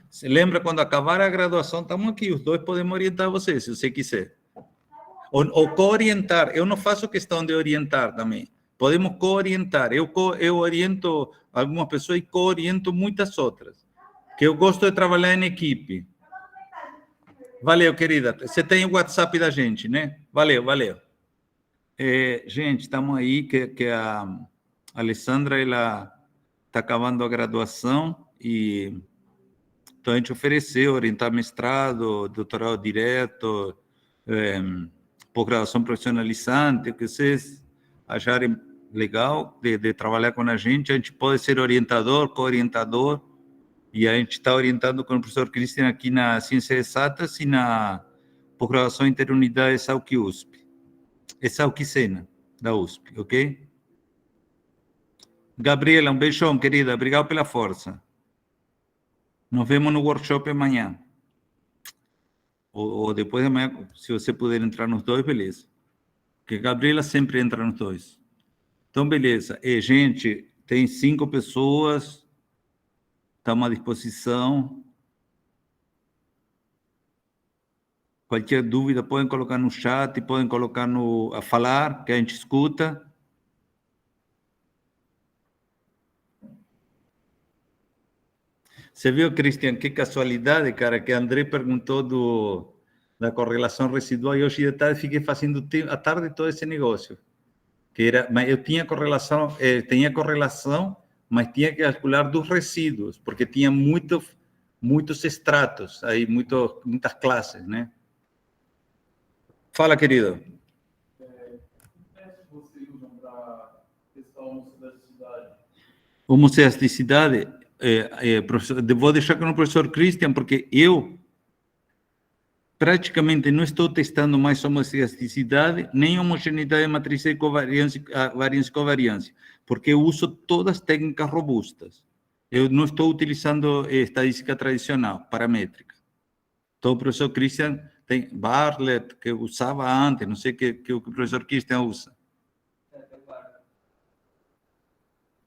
Você lembra, quando acabar a graduação, estamos aqui, os dois podemos orientar você, se você quiser. Ou co-orientar. Eu não faço questão de orientar também. Podemos co-orientar. Eu oriento algumas pessoas e co-oriento muitas outras. Que eu gosto de trabalhar em equipe. Valeu, querida. Você tem o WhatsApp da gente, né? Valeu, valeu. Gente, estamos aí, que a Alessandra, ela está acabando a graduação e então a gente ofereceu orientar mestrado, doutorado direto, pós-graduação profissionalizante, que vocês acharem legal de trabalhar com a gente pode ser orientador, co-orientador, e a gente está orientando com o professor Christian aqui na Ciências Exatas e na pós-graduação Interunidade SAUC-USP. É SAUC-SENA, da USP, ok? Gabriela, beijão, querida. Obrigado pela força. Nos vemos no workshop amanhã. Ou depois de amanhã, se você puder entrar nos dois, beleza. Porque a Gabriela sempre entra nos dois. Então, beleza. Gente, tem 5 pessoas. Estamos à disposição. Qualquer dúvida, podem colocar no chat, podem colocar a falar, que a gente escuta. Você viu, Cristian, que casualidade, cara, que André perguntou da correlação residual e hoje de tarde fiquei fazendo a tarde todo esse negócio. Mas eu tinha correlação, mas tinha que calcular dos resíduos, porque tinha muitos estratos, aí muitas classes, né? Fala, querido. Que teste vocês usam para testar a homocidasticidade? Homocidasticidade, professor, vou deixar com o professor Cristian, porque eu praticamente não estou testando mais homocidasticidade, nem homogeneidade matricial, variância e covariância, porque eu uso todas as técnicas robustas. Eu não estou utilizando estadística tradicional, paramétrica. Então, o professor Cristian tem Bartlett, que eu usava antes, não sei o que o professor Cristian usa.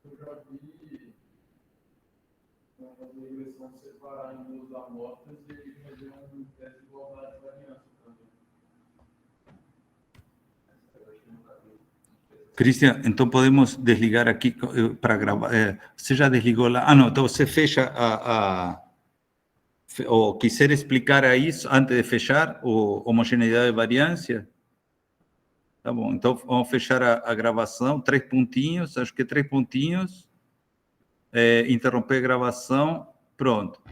Eu já vi uma regressão separar em duas amostras e ele fazer um teste de igualdade de variância também. Cristian, então podemos desligar aqui para gravar. Você já desligou lá? Ah, não, então você fecha ou quiser explicar aí antes de fechar homogeneidade e variância? Tá bom, então vamos fechar a gravação, 3 pontinhos, acho que 3 pontinhos, interromper a gravação, pronto.